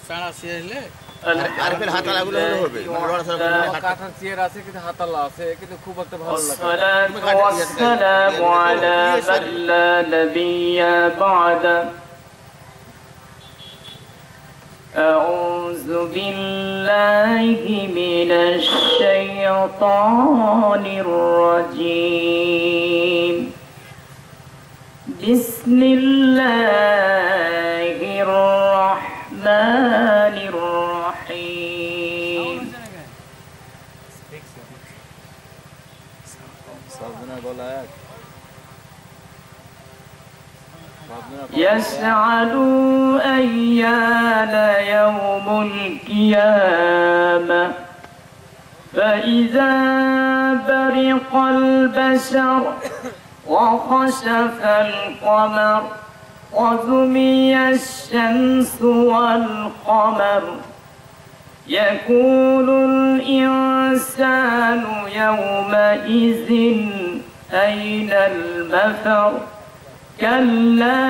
সারা সিলে আর ফের হাতা লাগুলো হবে বড় সর কাঠার চেয়ার আছে কিন্তু হাতালা আছে কিন্তু খুব একটা ভালো লাগে والسلام على من لا نبي بعده أعوذ بالله من الشيطان الرجيم بسم الله الرحمن الرحيم يسألوا أيان يوم القيامة فإذا برق البشر وخسف القمر وجمع الشمس والقمر يقول الإنسان يومئذ أين المفر كلا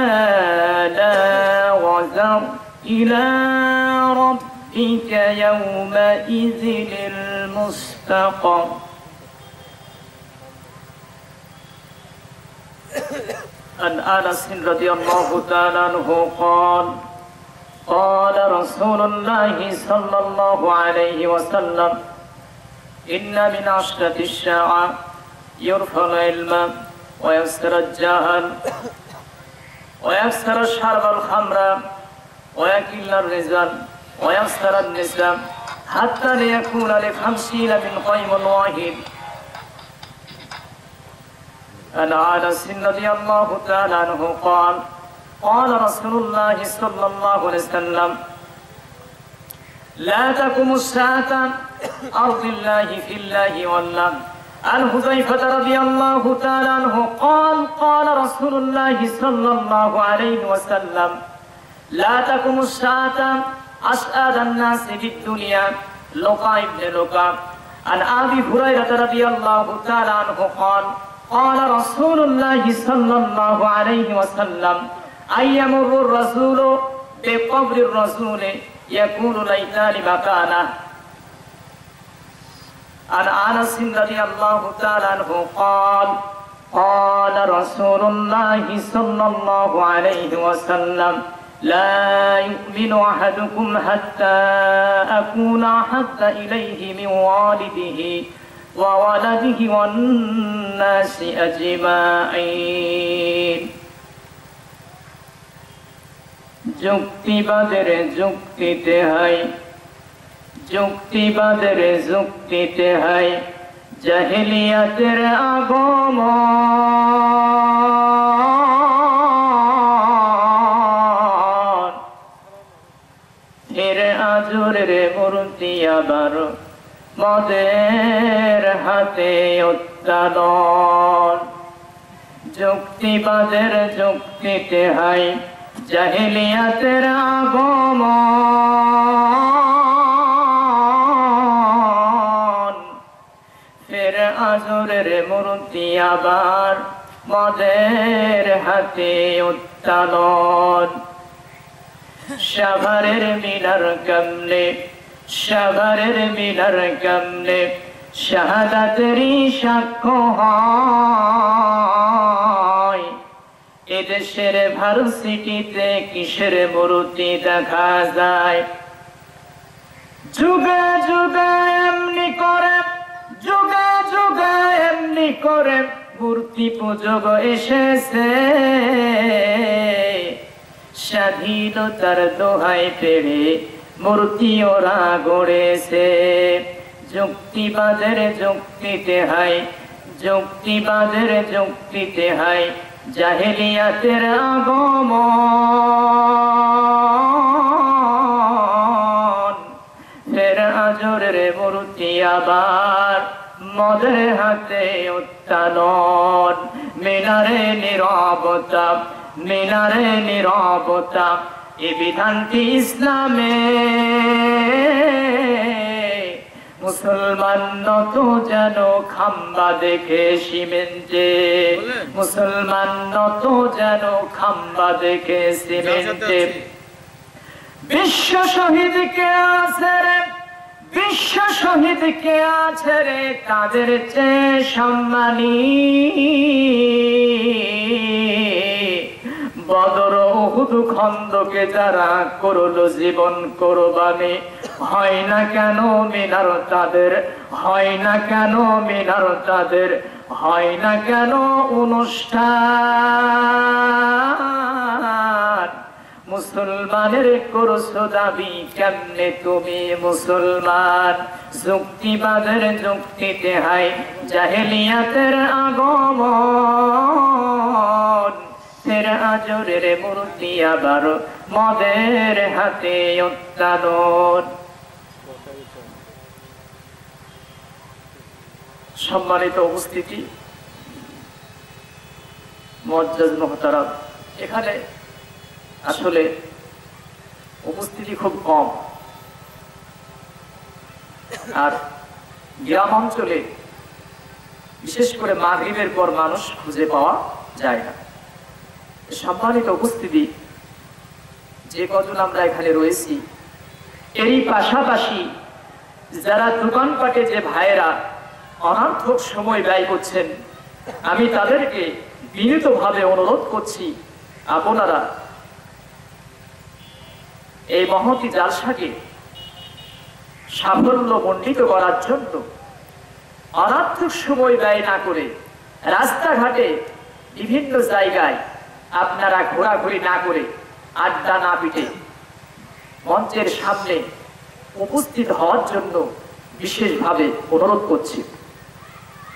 لا وزر إلى ربك يومئذ المستقر عن أنس رضي الله تعالى عنه قال قال رسول الله صلى الله عليه وسلم إن من أشرة الساعة يرفع العلم ويكسر الجهل ويكسر شرب الخمر ويكل الرزق ويكسر النساء حتى ليكون ل50 من قيم واحد عن أنس رضي الله تعالى عنه قال قال رسول الله صلى الله عليه وسلم لا تقم الساعة أرض الله في الله والله عن حذيفة رضي الله تعالى عنه قال قال رسول الله صلى الله عليه وسلم لا تقم الساعة أسعد الناس في الدنيا لقى ابن لقى عن أبي هريرة رضي الله تعالى عنه قال قال رسول الله صلى الله عليه وسلم أن يمر الرسول بقبر الرسول يقول ليتني مكانه عن أنس رضي الله تعالى عنه قال قال رسول الله صلى الله عليه وسلم لا يؤمن أحدكم حتى أكون أحب إليه من والده وولده والناس أجمعين যুক্তিবাদের যুক্তিতে হয় যুক্তিবাদের যুক্তিতে হয় জাহেলিয়াতের আগমন এর আজরের মূর্তি আবার মদের হাতে উত্তোলন যুক্তিবাদের যুক্তিতে হয় জাহেলিয়াতের আগমন ফের আজরের মূর্তি আবার মদের হাতে উত্তোলন সাভারের মিনার কমলে সাভারের মিনার কমলে শাহাদাতেরই সাক্ষ্য হয় এদেশের ভার্সিটিতে কিসের মূর্তি দেখা যায় যুগে যুগে এমনি করে যুগে যুগে এমনি করে মূর্তি পূজক এসেছে স্বাধীনতার দোহাই পেড়ে মূর্তি ওরা গড়েছে যুক্তিবাদের যুক্তিতে হয় যুক্তিবাদের যুক্তিতে হয় জাহেলিয়াতের আগমন ফের আজরের মূর্তি আবার মদের হাতে উত্তোলন মিনারে নীরবতা মিনারে নীরবতা এ বিধানটি ইসলামে মুসলমান নত যেন খাম্বা দেখে সিমেন্টে মুসলমান নত যেন খাম্বা দেখে সিমেন্টে বিশ্ব শহীদ কে আছে রে, বিশ্ব শহীদ কে আছে রে, তাদের চেয়ে সম্মানী বদর উহুদ খন্দকে যারা করলো জীবন কোরবানি। হয় না কেন মিনার তাদের, হয় না কেন মিনার তাদের, হয় না কেন অনুষ্ঠান। মুসলমানের করছো দাবি কেমনে তুমি মুসলমান? যুক্তিবাদের যুক্তিতে হাই জাহেলিয়াতের আগমন, ফের আজরের মূর্তি আবার মদের হাতে উত্তারণ। সম্মানিত উপস্থিতি, মুআজ্জাজ মুহতারাম, এখানে আসলে উপস্থিতি খুব কম, আর গ্রাম অঞ্চলে বিশেষ করে মাগরিবের পর মানুষ খুঁজে পাওয়া যায় না। সম্মানিত উপস্থিতি, যে কজন আমরা এখানে রয়েছি, এরই পাশাপাশি যারা দোকানপাটে যে ভাইয়েরা অনর্থক সময় ব্যয় করছেন, আমি তাদেরকে বিনীতভাবে অনুরোধ করছি, আপনারা এই মহতি জালসাকে সাফল্য মণ্ডিত করার জন্য অনর্থক সময় ব্যয় না করে রাস্তাঘাটে বিভিন্ন জায়গায় আপনারা ঘোরাঘুরি না করে, আড্ডা না পিটে মঞ্চের সামনে উপস্থিত হওয়ার জন্য বিশেষভাবে অনুরোধ করছি।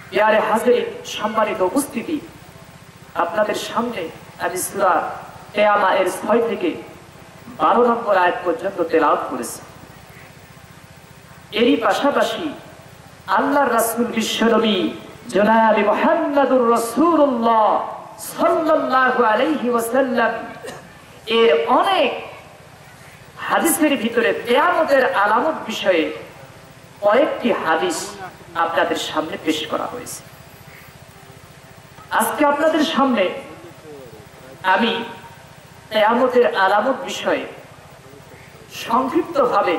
প্রিয় হাজিরিন, সম্মানিত উপস্থিতি, আপনাদের সামনে আমি সূরা কিয়ামা এর 6 থেকে 12 নম্বর আয়াত পর্যন্ত তেলাওয়াত করেছি। এরই পাশাপাশি আল্লাহর রাসূল বিশ্বনবী জনাব মুহাম্মদুর রাসূলুল্লাহ সাল্লাল্লাহু আলাইহি ওয়াসাল্লাম এর অনেক হাদিসের ভিতরে কিয়ামতের আলামত বিষয়ে কয়েকটি হাদিস আপনাদের সামনে পেশ করা হয়েছে। আজকে আপনাদের সামনে আমি কিয়ামতের আলামত বিষয়ে সংক্ষিপ্তভাবে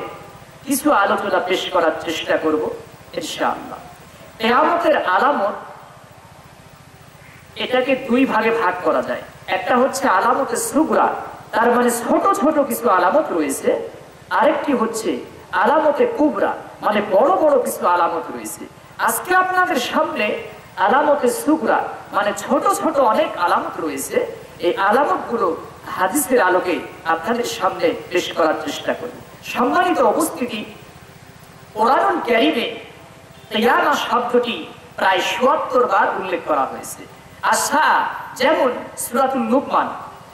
কিছু আলোচনা পেশ করার চেষ্টা করব ইনশাআল্লাহ। কিয়ামতের আলামত এটাকে দুই ভাগে ভাগ করা যায়। একটা হচ্ছে আলামতে সুগরা, তার মানে ছোট ছোট কিছু আলামত রয়েছে। আরেকটি হচ্ছে আলামতে কুবরা, মানে বড় বড় কিছু আলামত রয়েছে। আজকে আপনাদের সামনে আলামতে সুগরা, মানে ছোট ছোট অনেক আলামত রয়েছে। এই আলামতগুলো হাদিসের আলোকে আপনাদের সামনে পেশ করার চেষ্টা করব। সম্মানিত উপস্থিতি, কোরআনুল কারীমে কিয়ামা শব্দটি প্রায় ৭৭ বার উল্লেখ করা হয়েছে। আচ্ছা, যেমন সূরাতুল লুকমান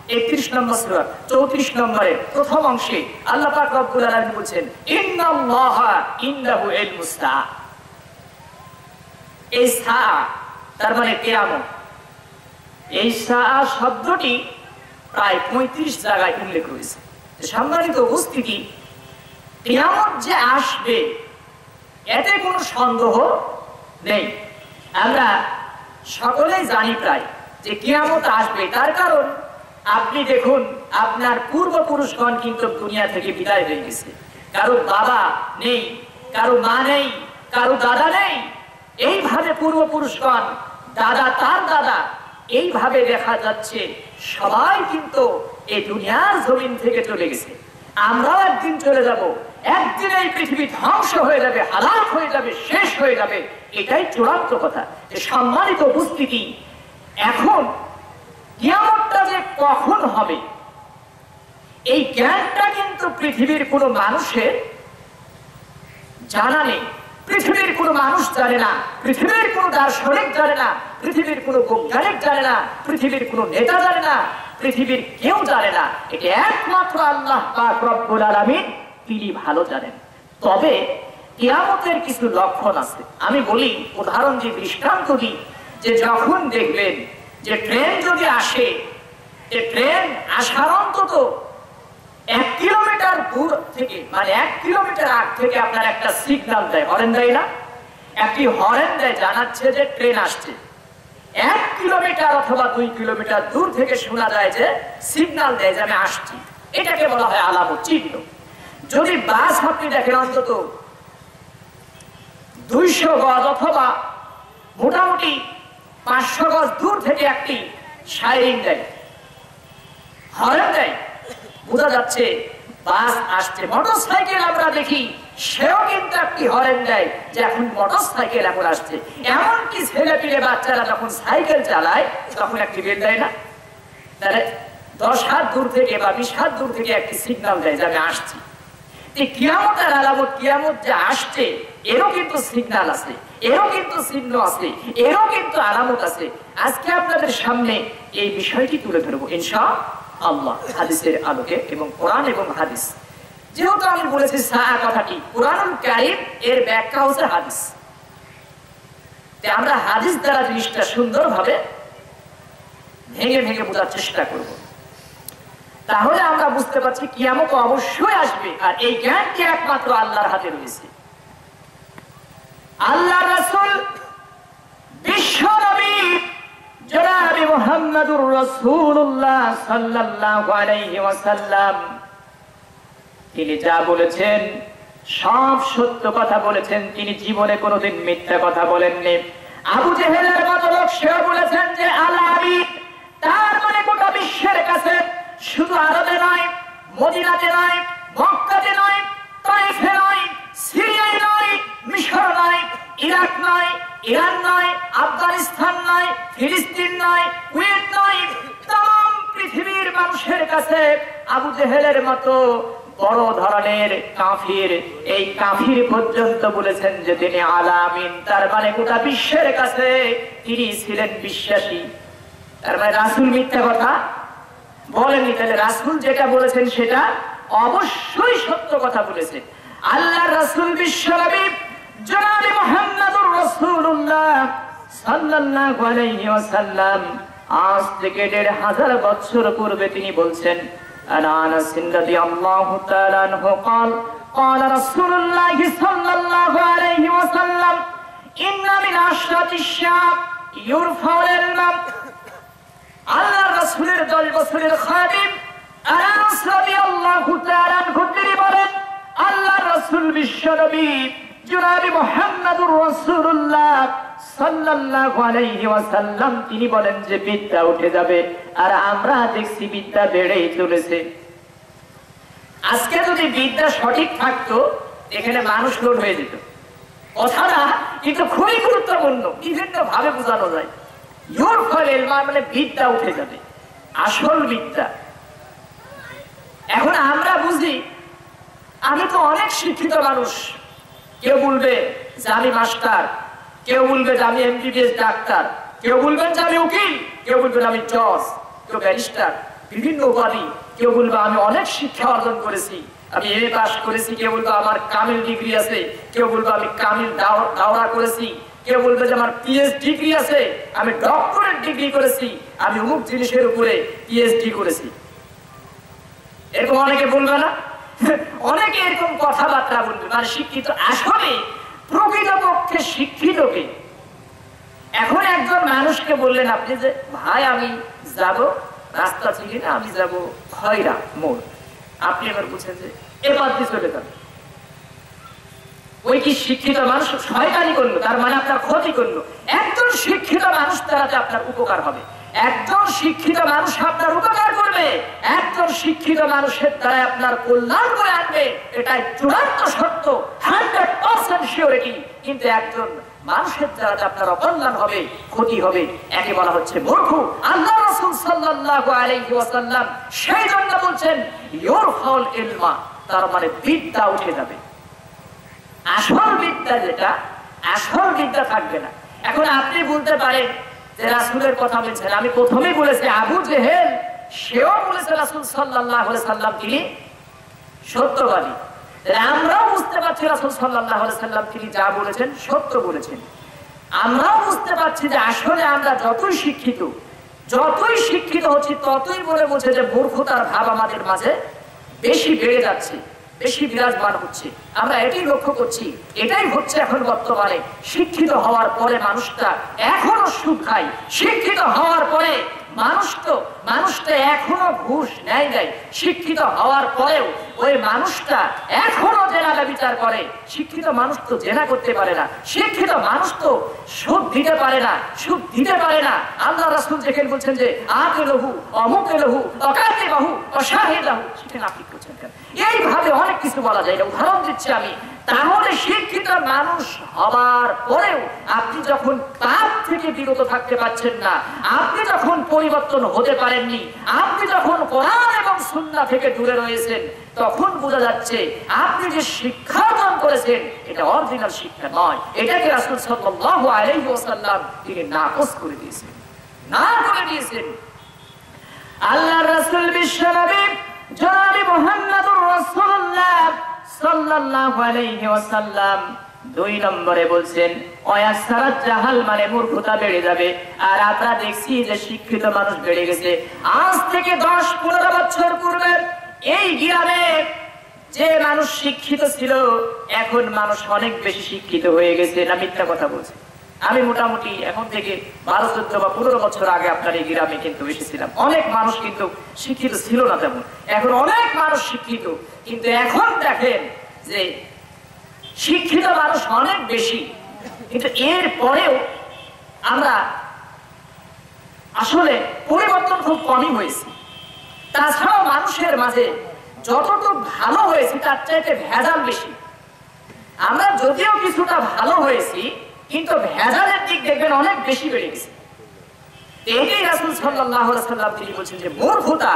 ৩১ নম্বর সূরা ৩৪ নম্বরের প্রথম অংশে আল্লাহ পাক রব্বুল আলামিন বলেছেন, ইন্নাল্লাহা ইনদাহু ইলমুস সাআ। এই সাআ তার মানে কিয়ামত। এই সাআ শব্দটি প্রায় ৩৫ জায়গায় উল্লেখ রয়েছে। সম্মানিত উপস্থিতি, কিয়ামত যে আসবে এতে কোনো সন্দেহ নেই। আমরা সকলেই জানি প্রায় যে কিয়ামত আসবে। তার কারণ আপনি দেখুন, আপনার পূর্বপুরুষগণ কিন্তু দুনিয়া থেকে বিদায় হয়ে গেছে। কারো বাবা নেই, কারো মা নেই, কারো দাদা নেই। এইভাবে পূর্বপুরুষগণ, দাদা তার দাদা, এইভাবে দেখা যাচ্ছে সবাই কিন্তু এই দুনিয়ার জমিন থেকে চলে গেছে। আমরাও একদিন চলে যাব। একদিন এই পৃথিবী ধ্বংস হয়ে যাবে, হালাক হয়ে যাবে, শেষ হয়ে যাবে। এটাই চূড়ান্ত কথা। যে সম্মানিত উপস্থিতি, এখন কিয়ামতটা যে কখন হবে এই জ্ঞানটা কিন্তু পৃথিবীর কোনো মানুষের জানা নেই। পৃথিবীর কোনো মানুষ জানে না, পৃথিবীর কোনো দার্শনিক জানে না, পৃথিবীর কোনো বৈজ্ঞানিক জানে না, পৃথিবীর কোনো নেতা জানে না, পৃথিবীর কেউ জানে না। এটা একমাত্র আল্লাহ পাক রব্বুল আলামিন, তিনি ভালো জানেন। তবে কিয়ামতের কিছু লক্ষণ আছে। আমি বলি, উদাহরণ দিয়ে দৃষ্টান্ত দিই, যে যখন দেখবেন যে ট্রেন যদি আসে, যে ট্রেন আসার অন্তত 1 কিলোমিটার দূর থেকে, মানে 1 কিলোমিটার আগ থেকে আপনার একটা সিগন্যাল দেয়, হরেন দেয় না? একটি হরেন দেয়, জানাচ্ছে যে ট্রেন আসছে। 1 কিলোমিটার অথবা 2 কিলোমিটার দূর থেকে শোনা যায় যে সিগন্যাল দেয় যে আমি আসছি। এটাকে বলা হয় আলামত, চিহ্ন। যদি বাস আপনি দেখেন অন্তত 200 গজ অথবা মোটামুটি 500 গজ দূর থেকে একটি সাইরেন দেয়, হর্ন দেয়, বোঝা যাচ্ছে বাস আসছে। মোটরসাইকেল আমরা দেখি, সেও কিন্তু একটি হর্ন দেয় যে এখন মোটরসাইকেল এখন আসছে। এমনকি ছেলে পিলে বাচ্চারা যখন সাইকেল চালায় তখন একটি বেল দেয় না, তাহলে 10 হাত দূর থেকে বা 20 হাত দূর থেকে একটি সিগন্যাল দেয় যে আমি আসছি। কিয়ামতের আলামত, কিয়ামত যে আসছে এরও কিন্তু সিগন্যাল আছে, এরও কিন্তু চিহ্ন আছে, এরও কিন্তু আলামত আছে। আজকে আপনাদের সামনে এই বিষয়টি তুলে ধরবো ইনশাআল্লাহ হাদিসের আলোকে এবং কোরআন এবং হাদিস। যেহেতু আমি বলেছি সাআ কথাটি কোরআনুল কারীম, এর ব্যাখ্যা হচ্ছে হাদিস। আমরা হাদিস দ্বারা জিনিসটা সুন্দরভাবে ভেঙে ভেঙে বোঝার চেষ্টা করব, তাহলে আমরা বুঝতে পারছি কিয়ামত অবশ্যই আসবে। আর এই জ্ঞানটি একমাত্র আল্লাহর হাতে রয়েছে। আল্লাহ রাসূল বিশ্ব নবী জনাবে মুহাম্মদুর রাসূলুল্লাহ সাল্লাল্লাহু আলাইহি ওয়াসাল্লাম তিনি যা বলেছেন সব সত্য কথা বলেছেন। তিনি জীবনে কোনোদিন মিথ্যা কথা বলেননি। আবু জেহেলের মতো লোক সেও বলেছেন যে আল্লাহ আমিন, তার মানে গোটা বিশ্বের কাছে, শুধু আরবে নয়, মদিনাতে নয়, মক্কাতে নয়, তায়েফে নয়, সিরিয়ায় নয়, মিশর নয়, ইরাক নয়, ইরান নয়, আফগানিস্তান নয়, ফিলিস্তিন নয়, কুয়েত নয়, তাম পৃথিবীর মানুষের কাছে আবু জেহেলের মতো বড় ধরনের কাফির, এই কাফির পর্যন্ত বলেছেন যে তিনি আলামিন, তার মানে গোটা বিশ্বের কাছে তিনি ছিলেন বিশ্বাসী। তার মানে রাসূল মিথ্যা কথা বলেননি। তাহলে রাসূল যেটা বলেছেন সেটা অবশ্যই সত্য কথা বলেছেন। আল্লাহর রাসূল বিশ্বনবী জনাবে মুহাম্মদুর রাসূলুল্লাহ সাল্লাল্লাহু আলাইহি ওয়াসাল্লাম আজ থেকে 1500 বছর পূর্বে তিনি বলছেন, আনাস রাদিয়াল্লাহু তাআলা আনহু قال قال رسول الله صلى الله عليه وسلم ان من اشراط الشام يرفع العلم। আল্লাহর রাসূলের 10 বছরের খাদিম আনাস রাদিয়াল্লাহু তাআলা আনহু তিনি বলেন, আল্লাহর রাসূল বিশ্বনবী জনাবে মুহাম্মদুর রাসূলুল্লাহ সাল্লাল্লাহু আলাইহি ওয়াসাল্লাম তিনি বলেন যে বিদ্যা উঠে যাবে। আর আমরা দেখছি বিদ্যা বেড়েই চলেছে। আজকে যদি বিদ্যা সঠিক থাকতো এখানে মানুষ লোড হয়ে যেত। কথাটা কিন্তু খুবই গুরুত্বপূর্ণ, বিভিন্ন ভাবে বোঝানো যায়। ইউরফাল ইলম মানে বিদ্যা উঠে যাবে, আসল বিদ্যা। এখন আমরা বুঝি আমি তো অনেক শিক্ষিত মানুষ, কেউ বলবে যে আমি মাস্টার, কেউ বলবে যে আমি এমবিবিএস ডাক্তার, কেউ বলবেন যে আমি উকিল, কেউ বলবেন আমি জজ, কেউ ব্যারিস্টার, বিভিন্ন উপাধি। কেউ বলবে আমি অনেক শিক্ষা অর্জন করেছি, আমি এমএ পাস করেছি, কেউ বলবে আমার কামিল ডিগ্রি আছে, কেউ বলবে আমি কামিল দাওরা করেছি, কেউ বলবে যে আমার পিএইচডি ডিগ্রি আছে, আমি ডক্টরেট ডিগ্রি করেছি, আমি অমুক জিনিসের উপরে পিএইচডি করেছি। এরকম অনেকে বলবে না? অনেকে এরকম কথাবার্তা বলবে, মানে শিক্ষিত। আসলে প্রকৃতপক্ষে শিক্ষিতকে, এখন একজন মানুষকে বললেন আপনি যে ভাই আমি যাব রাস্তা চিনি না, আমি যাব খয়রা মোড়, আপনি এবার বুঝছেন যে এবার দিয়ে চলে যান, ওই কি শিক্ষিত মানুষ শয়তানি করলো, তার মানে আপনার ক্ষতি করলো। একজন শিক্ষিত মানুষ দ্বারাতে আপনার উপকার হবে, একজন শিক্ষিত মানুষ আপনার উপকার করবে, একজন শিক্ষিত মানুষের দ্বারা আপনার কল্যাণ করে আনবে, এটাই চূড়ান্ত সত্য, 100% সিওরিটি। কিন্তু একজন মানুষের দ্বারা আপনার অকল্যাণ হবে, ক্ষতি হবে, একে বলা হচ্ছে মূর্খ। আল্লাহ রাসূল সাল্লাল্লাহু আলাইহি ওয়াসাল্লাম সেই জন্য বলছেন ইউরফাউল ইলমা, তার মানে বিদ্যা উঠে যাবে। আসল বিদ্যা যেটা, আসল বিদ্যা থাকবে না। এখন আপনি বলতে পারেন যে রাসূলের কথা বলছেন, আমি প্রথমেই বলেছি আবু জেহেল সেও বলেছে রাসূল সাল্লাল্লাহু আলাইহি সাল্লাম তিনি সত্যবাদী। আমরাও বুঝতে পারছি রাসূল সাল্লাল্লাহু আলাইহি সাল্লাম তিনি যা বলেছেন সত্য বলেছেন। আমরাও বুঝতে পারছি যে আসলে আমরা যতই শিক্ষিত হচ্ছি ততই মনে বলছে যে মূর্খতার ভাব আমাদের মাঝে বেশি বেড়ে যাচ্ছে। বেশি বিরাজমান হচ্ছে। আমরা এটাই লক্ষ্য করছি, এটাই হচ্ছে এখন বর্তমানে। শিক্ষিত হওয়ার পরে মানুষটা এখনো সুদ খায়, শিক্ষিত হওয়ার পরে মানুষটা এখনো ঘুষ নেয় নাই, শিক্ষিত হওয়ার পরেও ওই মানুষটা এখনো জেনা বিচার করে। শিক্ষিত মানুষ তো জেনা করতে পারে না, শিক্ষিত মানুষ তো সুদ দিতে পারে না, সুদ দিতে পারে না। আল্লাহ রাসূল যেখানে বলছেন যে আকিলহু অমুকিলহু অকাতিবাহু অশাহিদাহু, সেখানে আপনি করছেন কেন? এইভাবে অনেক কিছু বলা যায়, উদাহরণ দিচ্ছি আমি। তাহলে শিক্ষিত মানুষ হবার পরেও আপনি যখন পাপ থেকে বিরত থাকতে পারছেন না, আপনি যখন পরিবর্তন হতে পারেননি, আপনি যখন কোরআন এবং সুন্নাহ থেকে দূরে রয়েছেন, তখন বোঝা যাচ্ছে আপনি যে শিক্ষা অর্জন করেছেন এটা অরিজিনাল শিক্ষা নয়। এটাকে রাসূল সাল্লাল্লাহু আলাইহি ওয়াসাল্লাম তিনি নাকচ করে দিয়েছেন, না করে দিয়েছেন। আল্লাহর রাসূল বিশ্বনবী জনাবে মুহাম্মদুর রাসূলুল্লাহ সাল্লাল্লাহু আলাইহি ওয়াসাল্লাম 2 নম্বরে বলছেন ওয়াসারাত জাহাল, মানে মূর্খতা বেড়ে যাবে। আর আমরা দেখছি যে শিক্ষিত মানুষ বেড়ে গেছে। আজ থেকে 10-15 বছর পূর্বে এই গ্রামে যে মানুষ শিক্ষিত ছিল, এখন মানুষ অনেক বেশি শিক্ষিত হয়ে গেছে। না মিথ্যা কথা বলছে? আমি মোটামুটি এখন থেকে 12-14 বা 15 বছর আগে আপনার এই গ্রামে কিন্তু এসেছিলাম। অনেক মানুষ কিন্তু শিক্ষিত ছিল না তেমন, এখন অনেক মানুষ শিক্ষিত। কিন্তু এখন দেখেন যে শিক্ষিত মানুষ অনেক বেশি, কিন্তু এর পরেও আমরা আসলে পরিবর্তন খুব কমই হয়েছে। তাছাড়াও মানুষের মাঝে যতটুকু ভালো হয়েছে তার চাইতে ভেজাল বেশি। আমরা যদিও কিছুটা ভালো হয়েছি, কিন্তু ভেজালের দিক দেখবেন অনেক বেশি বেড়ে গেছে। এটাই রাসূল সাল্লাল্লাহু আলাইহি ওয়াসাল্লাম তিনি বলছেন যে মূর্খতা,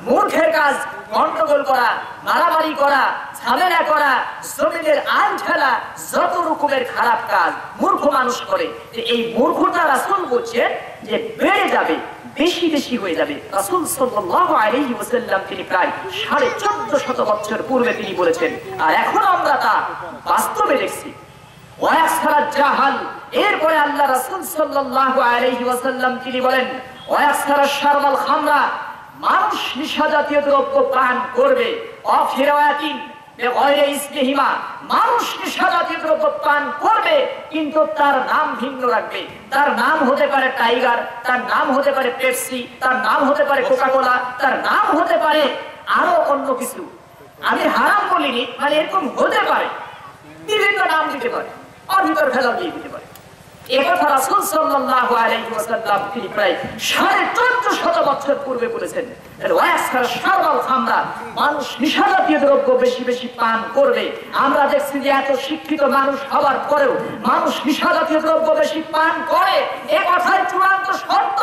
মূর্খের কাজ গন্ডগোল করা, মারামারি করা, ঝামেলা করা, জমিনের আইন ফেলা, যত রকমের খারাপ কাজ মূর্খ মানুষ করে। যে এই মূর্খতা রাসূল বলছেন যে বেড়ে যাবে, বেশি বেশি হয়ে যাবে। রাসূল সাল্লাল্লাহু আলাইহি ওয়াসাল্লাম তিনি প্রায় 1450 বছর পূর্বে তিনি বলেছেন, আর এখন আমরা তা বাস্তবে দেখছি। ওয়াসারাত জাহাল, এরপরে আল্লাহ রাসূল সাল্লাল্লাহু আলাইহি ওয়াসাল্লাম তিনি বলেন ওয়াসারাত শারবাল খামরা, মানুষ নিশা জাতীয় দ্রব্য পান করবে। অফিরায়াতিন বিগয়রি ইসমিহিমা, মানুষ নিশা জাতীয় দ্রব্য পান করবে কিন্তু তার নাম ভিন্ন রাখবে। তার নাম হতে পারে টাইগার, তার নাম হতে পারে পেপসি, তার নাম হতে পারে কোকাকোলা, তার নাম হতে পারে আরো অন্য কিছু। আমি হারাম বলিনি, মানে এরকম হতে পারে, বিভিন্ন নাম দিতে পারে, আর ভিতর ফেলা দিয়ে দিতে পারে। একথা রাসূল সাল্লাল্লাহু আলাইহি ওয়াসাল্লাম তিনি প্রায় 1450 বছর পূর্বে বলেছেন। মানুষ নিশা জাতীয় দ্রব্য বেশি বেশি পান করবে। আমরা দেখছি যে এত শিক্ষিত মানুষ হওয়ার পরেও মানুষ নিশা জাতীয় দ্রব্য বেশি পান করে, এ কথাই চূড়ান্ত সত্য।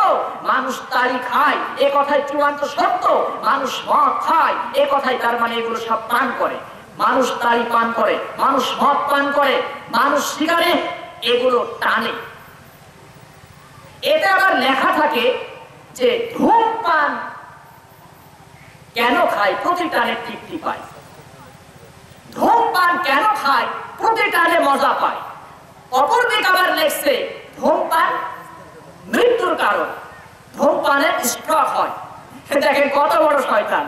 মানুষ তারি খায়, এ কথাই চূড়ান্ত সত্য। মানুষ মদ খায়, এ কথাই তার মানে এগুলো সব পান করে। মানুষ তারি পান করে, মানুষ মদ পান করে, মানুষ সিগারেট এগুলো টানে। এটা আবার লেখা থাকে যে ধূমপান কেন খায়, প্রতি টানে তৃপ্তি পায়। ধূমপান কেন খায়, প্রতি টানে মজা পায়। অপরদিকে আবার লেখছে ধূমপান মৃত্যুর কারণ, ধূমপানের স্ট্রোক হয়। দেখেন কত বড় শয়তান,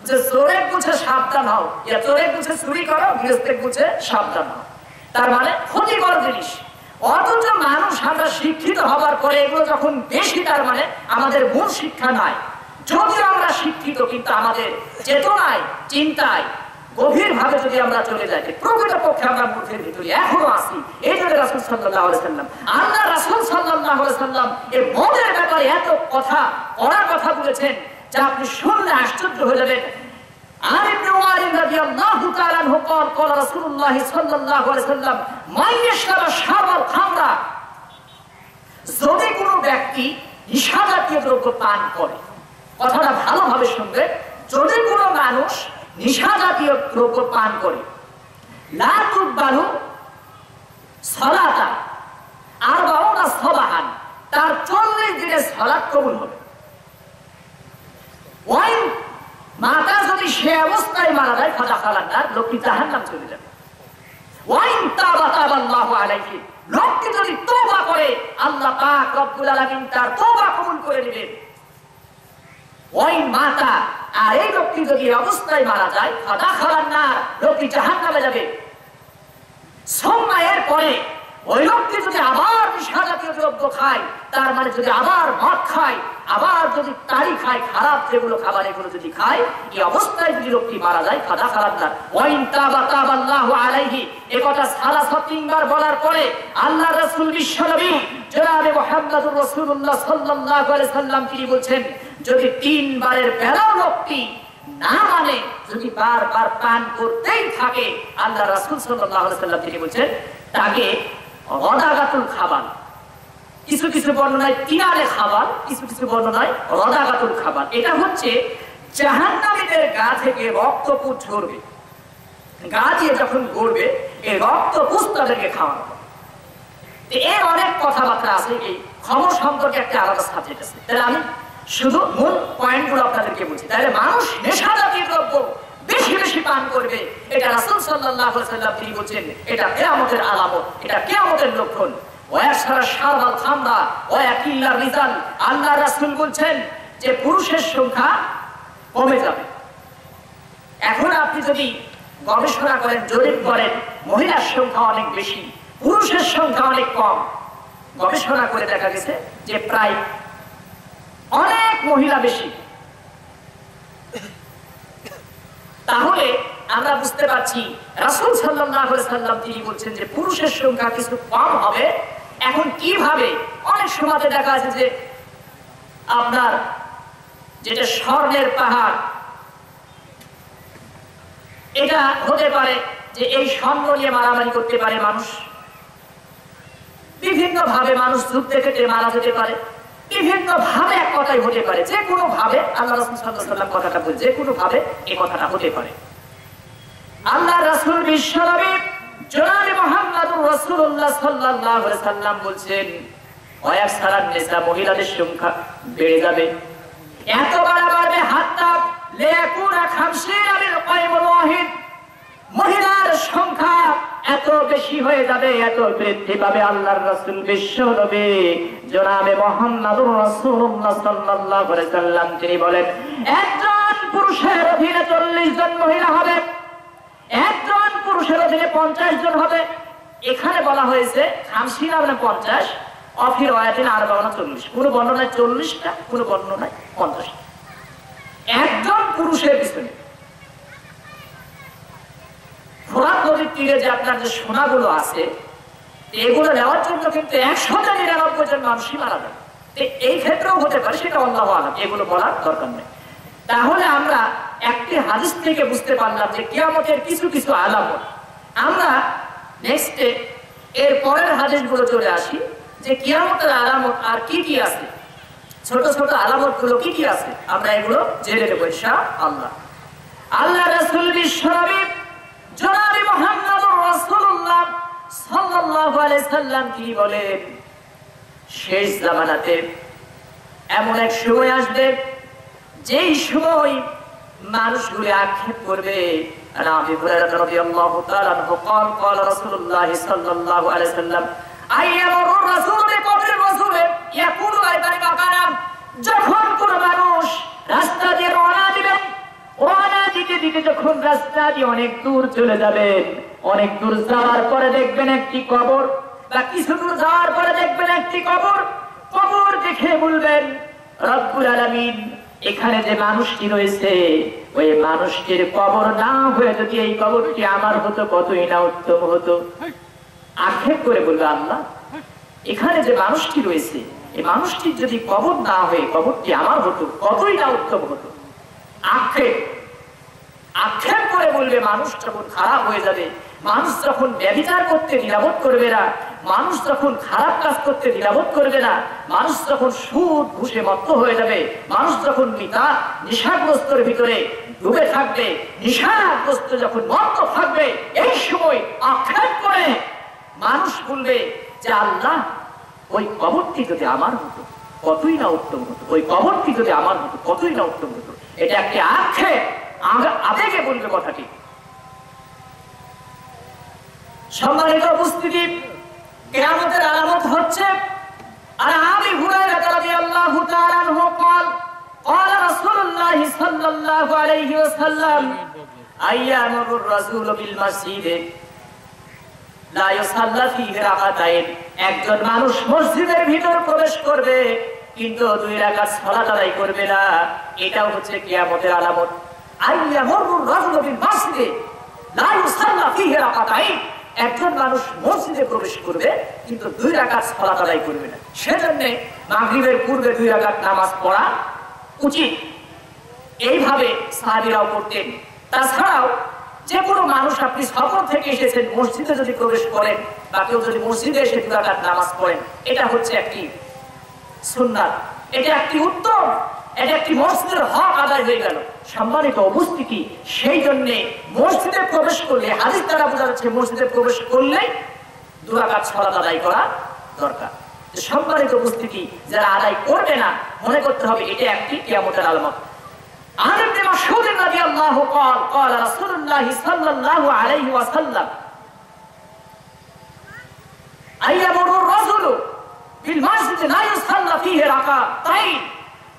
যে চোরে বুঝে সাবধান হও, চোরে বুঝে চুরি করো, গৃহস্থে বুঝে সাবধান হও। তার মানে ক্ষতিকর জিনিস। অথচ মানুষ আমরা শিক্ষিত হবার পরে এগুলো যখন বেশি, তার মানে আমাদের মূল শিক্ষা নাই। যদিও আমরা শিক্ষিত, কিন্তু আমাদের চেতনায়, চিন্তায় গভীর ভাবে যদি আমরা চলে যাই, প্রকৃতপক্ষে আমরা মূর্খের ভিতরে এখনো আছি। এই জন্য রাসূল সাল্লাল্লাহু আলাইহি ওয়াসাল্লাম, আল্লাহ রাসূল সাল্লাল্লাহু আলাইহি ওয়াসাল্লাম এই মদের ব্যাপারে এত কথা, অনেক কথা বলেছেন যা আপনি শুনলে আশ্চর্য হয়ে যাবেন। عن ابن عمر رضي الله تعالى عنه قال قال رسول الله صلى الله عليه وسلم من يشرب شرب الخمر, যদি কোনো ব্যক্তি নিশা জাতীয় দ্রব্য পান করে, কথাটা ভালোভাবে শুনবে, যদি কোনো মানুষ নিশা জাতীয় দ্রব্য পান করে, লা তুকবালু সালাতা আরবাউনা সাবাহান, তার 40 দিনের সালাত কবুল হবে। ওয়াইন মাতা যদি সে অবস্থায় মারা যায়, ফাদা খালান্নার, লোকটি জাহান্নাম চলে যাবে। ওয়াইন তাবা তাবাল্লাহু আলাইহি, লোকটি যদি তওবা করে আল্লাহ পাক রব্বুল আলামিন তার তওবা কবুল করে নেবেন। ওয়াইন মাতা, আর এই লোকটি যদি অবস্থায় মারা যায় ফাদাখালান নার, লোকটি জাহান্নামে যাবে। এর পরে ওই লোকটি যদি আবার নেশা জাতীয় দ্রব্য খায়, তার মানে যদি আবার মদ খায়, আবার যদি তারি খায়, খারাপ যেগুলো খাবার এগুলো যদি খায়, এই অবস্থায় যদি লোকটি মারা যায় ফাদাখালান নার। ওয়াইন তাবা তাবাল্লাহু আলাইহি, এই কথা সালাসা 3 বার বলার পরে আল্লাহর রাসূল বিশ্বনবী জনাবে মুহাম্মদুর রাসূলুল্লাহ সাল্লাল্লাহু আলাইহি সাল্লাম তিনি বলছেন, যদি 3 বারের বেলা লোকটি না মানে, যদি বারবার পান করতেই থাকে, আল্লাহ রাসূল সাল্লাল্লাহু আলাইহি সাল্লাম তিনি বলছেন তাকে রদাগাতুল খাবার, কিছু কিছু বর্ণনায় তিনালে খাবার, কিছু কিছু বর্ণনায় রদাগাতুল খাবার। এটা হচ্ছে জাহান্নামীদের গা থেকে রক্তপুঞ্জ ঝরবে, গা দিয়ে যখন গড়বে এই রক্তপুঞ্জ তাদেরকে খাওয়ানো হবে। এর অনেক কথাবার্তা আছে, এই খবর সম্পর্কে একটা আলাদা সাবজেক্ট আছে। তাহলে আমি শুধু মূল পয়েন্টগুলো আপনাদেরকে বলছি। তাহলে মানুষ নেশা জাতীয় দ্রব্য বেশি বেশি পান করবে, এটা রাসূল সাল্লাল্লাহু আলাইহি ওয়াসাল্লাম তিনি বলেছেন এটা কিয়ামতের আলামত, এটা কিয়ামতের লক্ষণ। ওয়াসারা শারবাল খামরা ওয়াকিল্লা রিজাল, আল্লাহ রাসূল বলছেন যে পুরুষের সংখ্যা কমে যাবে। এখন আপনি যদি গবেষণা করেন, জরিপ করেন, মহিলার সংখ্যা অনেক বেশি, পুরুষের সংখ্যা অনেক কম। গবেষণা করে দেখা গেছে যে প্রায় অনেক মহিলা বেশি। তাহলে আমরা বুঝতে পারছি রাসূল সাল্লাল্লাহু আলাইহি সাল্লাম তিনি বলছেন যে পুরুষের সংখ্যা কিছু কম হবে। এখন কিভাবে? অনেক সময় দেখা যাচ্ছে যে আপনার যেটা স্বর্ণের পাহাড়, এটা হতে পারে যে এই স্বর্ণ নিয়ে মারামারি করতে পারে মানুষ, বিভিন্ন ভাবে মানুষ যুদ্ধে কেটে মারা যেতে পারে, বিভিন্ন ভাবে এক কথাই হতে পারে, যে কোনো ভাবে আল্লাহ রাসূল সাল্লাল্লাহু আলাইহি সাল্লাম কথাটা বলে যে কোনো ভাবে এই কথাটা হতে পারে। আল্লাহ রাসূল বিশ্বনবী জনাবে মুহাম্মদুর রাসূলুল্লাহ সাল্লাল্লাহু আলাইহি সাল্লাম বলছেন ওয়ায়াকসারান নিসা, মহিলাদের সংখ্যা বেড়ে যাবে, এত বাড়বে হাত্তা লিয়াকুনা 50 বিল কায়মুল ওয়াহিদ, মহিলার সংখ্যা এত বেশি হয়ে যাবে, এত বৃদ্ধি পাবে। আল্লাহর রাসূল বিশ্বনবী জনাবে মুহাম্মদুর রাসূলুল্লাহ সাল্লাল্লাহু আলাইহি সাল্লাম তিনি বলেন একজন পুরুষের অধীনে 40 জন মহিলা হবে, একজন পুরুষের অধীনে 50 জন হবে। এখানে বলা হয়েছে 50 না 50, অফির ওয়ায়াতিন 40 না 40, কোন বর্ণনায় 40টা, কোন বর্ণনায় 50। একজন পুরুষের পিছনে ফোরাত নদীর তীরে যে আপনার যে সোনাগুলো আছে, এগুলো নেওয়ার জন্য কিন্তু 199 জন মানুষই মারা যাবে। এই ক্ষেত্রেও হতে পারে, সেটা আল্লাহু আলাম, এগুলো বলার দরকার নেই। তাহলে আমরা একটি হাদিস থেকে বুঝতে পারলাম যে কিয়ামতের কিছু কিছু আলামত। আমরা নেক্সটে এর পরের হাদিসগুলো চলে আসি যে কিয়ামতের আলামত আর কি কি আছে, ছোট ছোট আলামত গুলো কি কি আছে, আমরা এগুলো জেনে নেব ইনশাআল্লাহ। আল্লাহ রাসূল বিশ্বনবী জনাবে মুহাম্মদুর রাসূলুল্লাহ সাল্লাল্লাহু আলাইহি সাল্লাম কি বলেন, শেষ জামানাতে এমন এক সময় আসবে যেই সময় মানুষগুলো আক্ষেপ করবে। আর আবু হুরায়রা রাদিয়াল্লাহু তাআলা আনহু قال قال رسول الله صلى الله عليه وسلم আইয়ামুর রাসূল বিকবরির রাসূল ইয়াকুলু আইদারি মাকারাম, যখন কোন মানুষ রাস্তা দিয়ে রওনা দিবে, রওনা দিতে দিতে যখন রাস্তা দিয়ে অনেক দূর চলে যাবেন, অনেক দূর যাওয়ার পরে দেখবেন একটি কবর, বা কিছু দূর যাওয়ার পরে দেখবেন একটি কবর। কবর দেখে বলবেন রব্বুল আলামিন, এখানে যে মানুষটি রয়েছে ওই মানুষটির কবর না হয়ে যদি এই কবরটি আমার হতো কতই না উত্তম হতো। আক্ষেপ করে বলবে আল্লাহ, এখানে যে মানুষটি রয়েছে এই মানুষটির যদি কবর না হয়ে কবরটি আমার হতো কতই না উত্তম হতো। আক্ষেপ করে বলবে মানুষ যখন খারাপ হয়ে যাবে, মানুষ যখন ব্যভিচার করতে দ্বিধাবোধ করবে না, মানুষ যখন খারাপ কাজ করতে দ্বিধাবোধ করবে না, মানুষ যখন সুদ ঘুষে মত্ত হয়ে যাবে, মানুষ যখন নেশাগ্রস্তর ভিতরে ডুবে থাকবে, নেশাগ্রস্ত যখন মত্ত থাকবে, এই সময় আক্ষেপ করে মানুষ বলবে যে আল্লাহ, ওই কবরটি যদি আমার হতো কতই না উত্তম হতো, ওই কবরটি যদি আমার হতো কতই না উত্তম হতো। এটা একটি আক্ষেপ, আবেগে বলবে কথাটি। সম্মানিত উপস্থিতি, কিয়ামতের আলামত হচ্ছে আর আবু হুরায়রা রাদিয়াল্লাহু তাআলা আনহু قال قال رسول الله صلى الله عليه وسلم أيامر الرسول بالمسجد لا يصلى فيه ركعتين একজন মানুষ মসজিদের ভিতর প্রবেশ করবে কিন্তু 2 রাকাত সালাত আদায় করবে না, এটাও হচ্ছে কিয়ামতের আলামত। আইয়ামুর রাজুলু বিল মাসজিদে লা ইউসাল্লা ফীহি রাকাতাইন, একজন মানুষ মসজিদে প্রবেশ করবে কিন্তু 2 রাকাত সালাত আদায় করবে না। সেজন্য মাগরিবের পূর্বে 2 রাকাত নামাজ পড়া উচিত। এইভাবে সাহাবীরাও করতেন। তাছাড়াও যে কোনো মানুষ আপনি সফর থেকে এসেছেন মসজিদে যদি প্রবেশ করেন বা কেউ যদি মসজিদে এসে 2 রাকাত নামাজ পড়েন, এটা হচ্ছে একটি সুন্নাত, এটা একটি উত্তম, এটা একটি মসজিদের হক আদায় হয়ে গেল। সম্মানিত উপস্থিতি, সেই জন্য মসজিদে প্রবেশ করলে হাদিস দ্বারা বোঝা যাচ্ছে মসজিদে প্রবেশ করলে 2 রাকাত সালাত আদায় করা দরকার। সম্মানিত উপস্থিতি, যারা আদায় করবে না মনে করতে হবে এটা একটি কিয়ামতের আলামত। عن ابن مسعود رضي الله قال قال رسول الله صلى الله عليه وسلم أيمر الرجل بالمسجد لا يصلى فيه ركعتين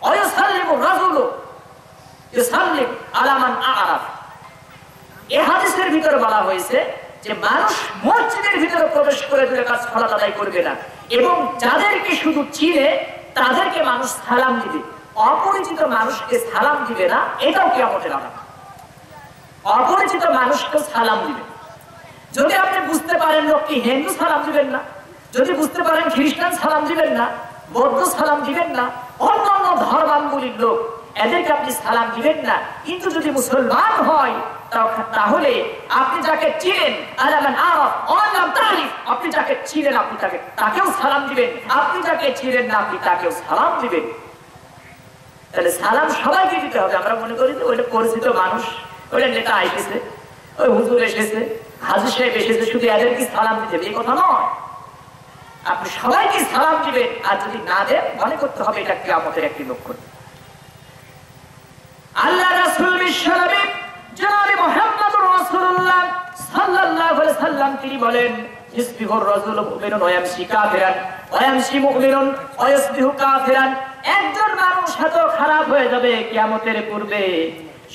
ويسلم الرجل يسلم على من أعرف। এই হাদিসের ভিতরে বলা হয়েছে যে মানুষ মসজিদের ভিতরে প্রবেশ করে 2 রাকাত সালাত আদায় করবে না এবং যাদেরকে শুধু চিনে তাদেরকে মানুষ সালাম দিবে, অপরিচিত মানুষকে সালাম দিবে না, এটাও কিয়ামতের আলামত। অপরিচিত মানুষকে সালাম দিবে। যদি আপনি বুঝতে পারেন লোকটি হিন্দু, সালাম দিবেন না। যদি বুঝতে পারেন খ্রিস্টান, সালাম দিবেন না। বৌদ্ধ, সালাম দিবেন না। অন্যান্য ধর্মাবলম্বীর লোক, এদেরকে আপনি সালাম দিবেন না। কিন্তু যদি মুসলমান হয় তাহলে আপনি যাকে চিনেন, আলামান আরাফ ওয়ালাম তারিফ, আপনি যাকে চিনেন আপনি তাকেও সালাম দিবেন, আপনি যাকে চিনেন না আপনি তাকেও সালাম দিবেন। তাহলে সালাম সবাইকে দিতে হবে। আমরা মনে করি যে ওইটা পরিচিত মানুষ, ওইটা নেতা আইতেছে, ওই হুজুর এসেছে, হাজী সাহেব এসেছে, শুধু এদেরকে সালাম দিতে হবে এই কথা নয়। আপনি সবাইকে সালাম দিবেন, আর যদি না দেন মনে করতে হবে এটা কিয়ামতের একটি লক্ষণ। আল্লাহ রাসূল বিশ্বনবী জনাবে মুহাম্মদুর রাসূলুল্লাহ সাল্লাল্লাহু আলাইহি সাল্লাম তিনি বলেন ইসবিহুর রাজুলু মুমিনুন ওয়া ইয়ামশি কাফিরান ওয়া ইয়ামশি মুমিনুন ওয়া ইসবিহু কাফিরান। একজন মানুষ এত খারাপ হয়ে যাবে কিয়ামতের পূর্বে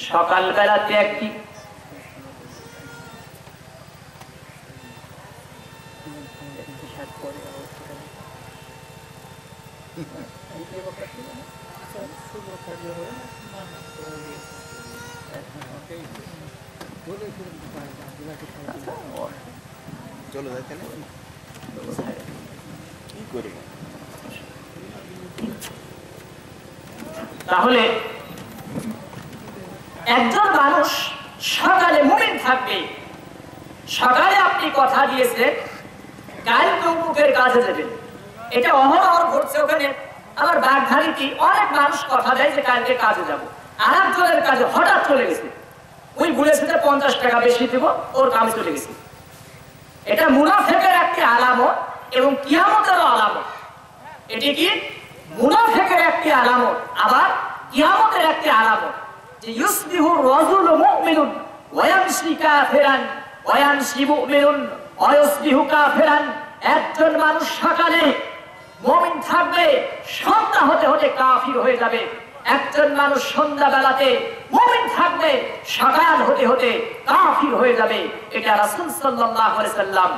সকাল বেলাতে একটি চলো যাইতে না কি করি। তাহলে একজন মানুষ সকালে মুমিন থাকবে, সকালে আপনি কথা দিয়েছেন কালকে অমুকের কাজে যাবেন, এটা অহরহ ঘটছে। ওখানে আবার বাগধারীতে অনেক মানুষ কথা দেয় যে কালকে কাজে যাব, আর একজনের কাজে হঠাৎ চলে গেছে, ওই বলেছে যে 50 টাকা বেশি দেব, ওর কামে চলে গেছে। এটা মুনাফিকের একটি আলামত এবং কিয়ামতেরও আলামত। এটি কি মুনাফিকের একটি আলামত, আবার কিয়ামতের একটি আলামত যে ইউসবিহুর রাজুলু মুমিনুন ওয়া ইয়ামশি কাফিরান ওয়া ইয়ামশি মুমিনুন ওয়া ইউসবিহু কাফিরান। একজন মানুষ সকালে মুমিন থাকবে, সন্ধ্যা হতে হতে কাফির হয়ে যাবে। একজন মানুষ সন্ধ্যা বেলাতে মুমিন থাকবে, সকাল হতে হতে কাফির হয়ে যাবে। এটা রাসূল সাল্লাল্লাহু আলাইহি সাল্লাম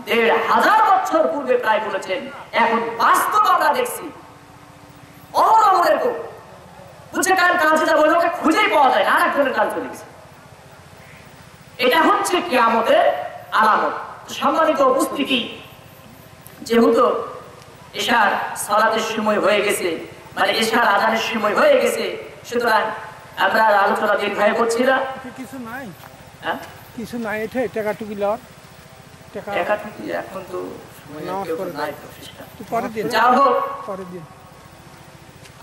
1500 বছর পূর্বে প্রায় বলেছেন। এখন বাস্তব আমরা দেখছি এরকম বুঝে কাল কাজে যাবো, লোকে খুঁজেই পাওয়া যায় না, আর একজনের কাজ চলে গেছে। এটা হচ্ছে কিয়ামতের আলামত। সম্মানিত উপস্থিতি, যেহেতু এশার সালাতের সময় হয়ে গেছে, মানে এশার আজানের সময় হয়ে গেছে, সুতরাং আমরা আলোচনা দীর্ঘায় করছি না। কিছু নাই, হ্যাঁ কিছু নাই, এটা টাকাটুকি লওয়ার টাকা টুকি এখন তো নাই। পরের দিন, যা হোক পরের দিন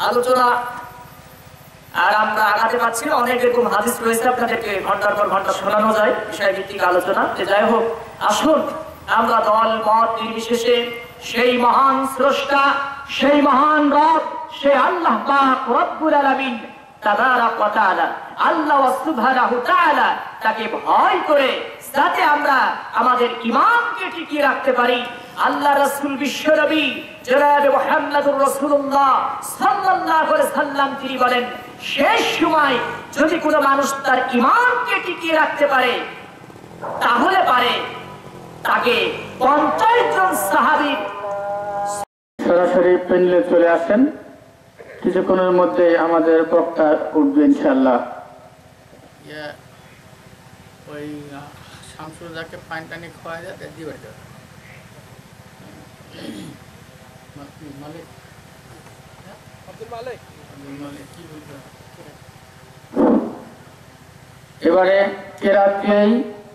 আলোচনা আর আমরা আগাতে পারছি না। অনেক এরকম হাদিস রয়েছে, আপনাদেরকে ঘন্টার পর ঘন্টা শোনানো যায় বিষয়ভিত্তিক আলোচনা। যাই হোক, আসুন আমরা দল মত নির্বিশেষে সেই মহান স্রষ্টা, সেই মহান রব, সেই আল্লাহ পাক রব্বুল আলামিন তাবারাক ওয়া তাআলা, আল্লাহ সুবহানাহু তাআলা, তাকে ভয় করে যাতে আমরা আমাদের ঈমানকে টিকিয়ে রাখতে পারি। আল্লাহ রাসূল বিশ্বনবী জনাব মুহাম্মদুর রাসূলুল্লাহ সাল্লাল্লাহু আলাইহি সাল্লাম তিনি বলেন, শেষ সময় যদি কোনো মানুষ তার ঈমানকে টিকিয়ে রাখতে পারে তাহলে পারে তাকে 50 জন সাহাবী সরাসরি প্যানেলে চলে আসেন। কিছুক্ষণের মধ্যে আমাদের বক্তা উঠবে ইনশাআল্লাহ। ওই শামসুর যাকে পানি টানি খাওয়া যায় দিয়ে বাড়ি যাবে মালিক কি বলতে এবারে কেরাত দিয়েই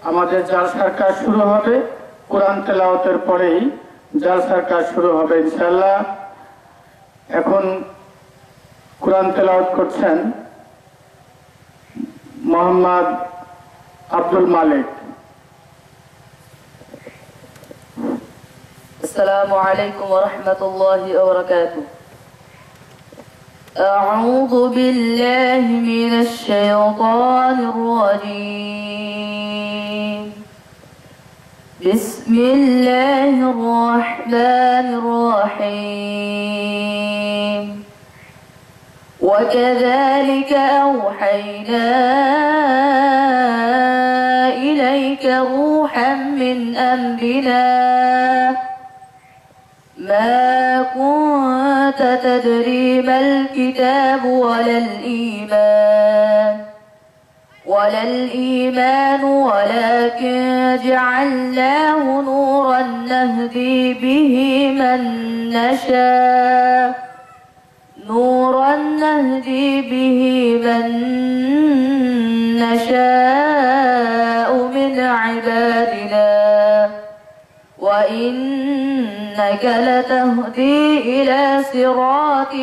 আমাদের জালসার কাজ শুরু হবে। কোরআন তেলাওয়াতের পরেই জালসার কাজ শুরু হবে ইনশাআল্লাহ। এখন কোরআন তেলাওয়াত করছেন মোহাম্মদ আব্দুল মালিক। السلام عليكم ورحمة الله وبركاته. أعوذ بالله من الشيطان الرجيم. بسم الله الرحمن الرحيم. وكذلك أوحينا إليك روحا من أمرنا ما كنت تدري ما الكتاب ولا الإيمان ولكن جعلناه نورا نهدي به من نشاء من عبادنا وإنك لتهدي إلى صراط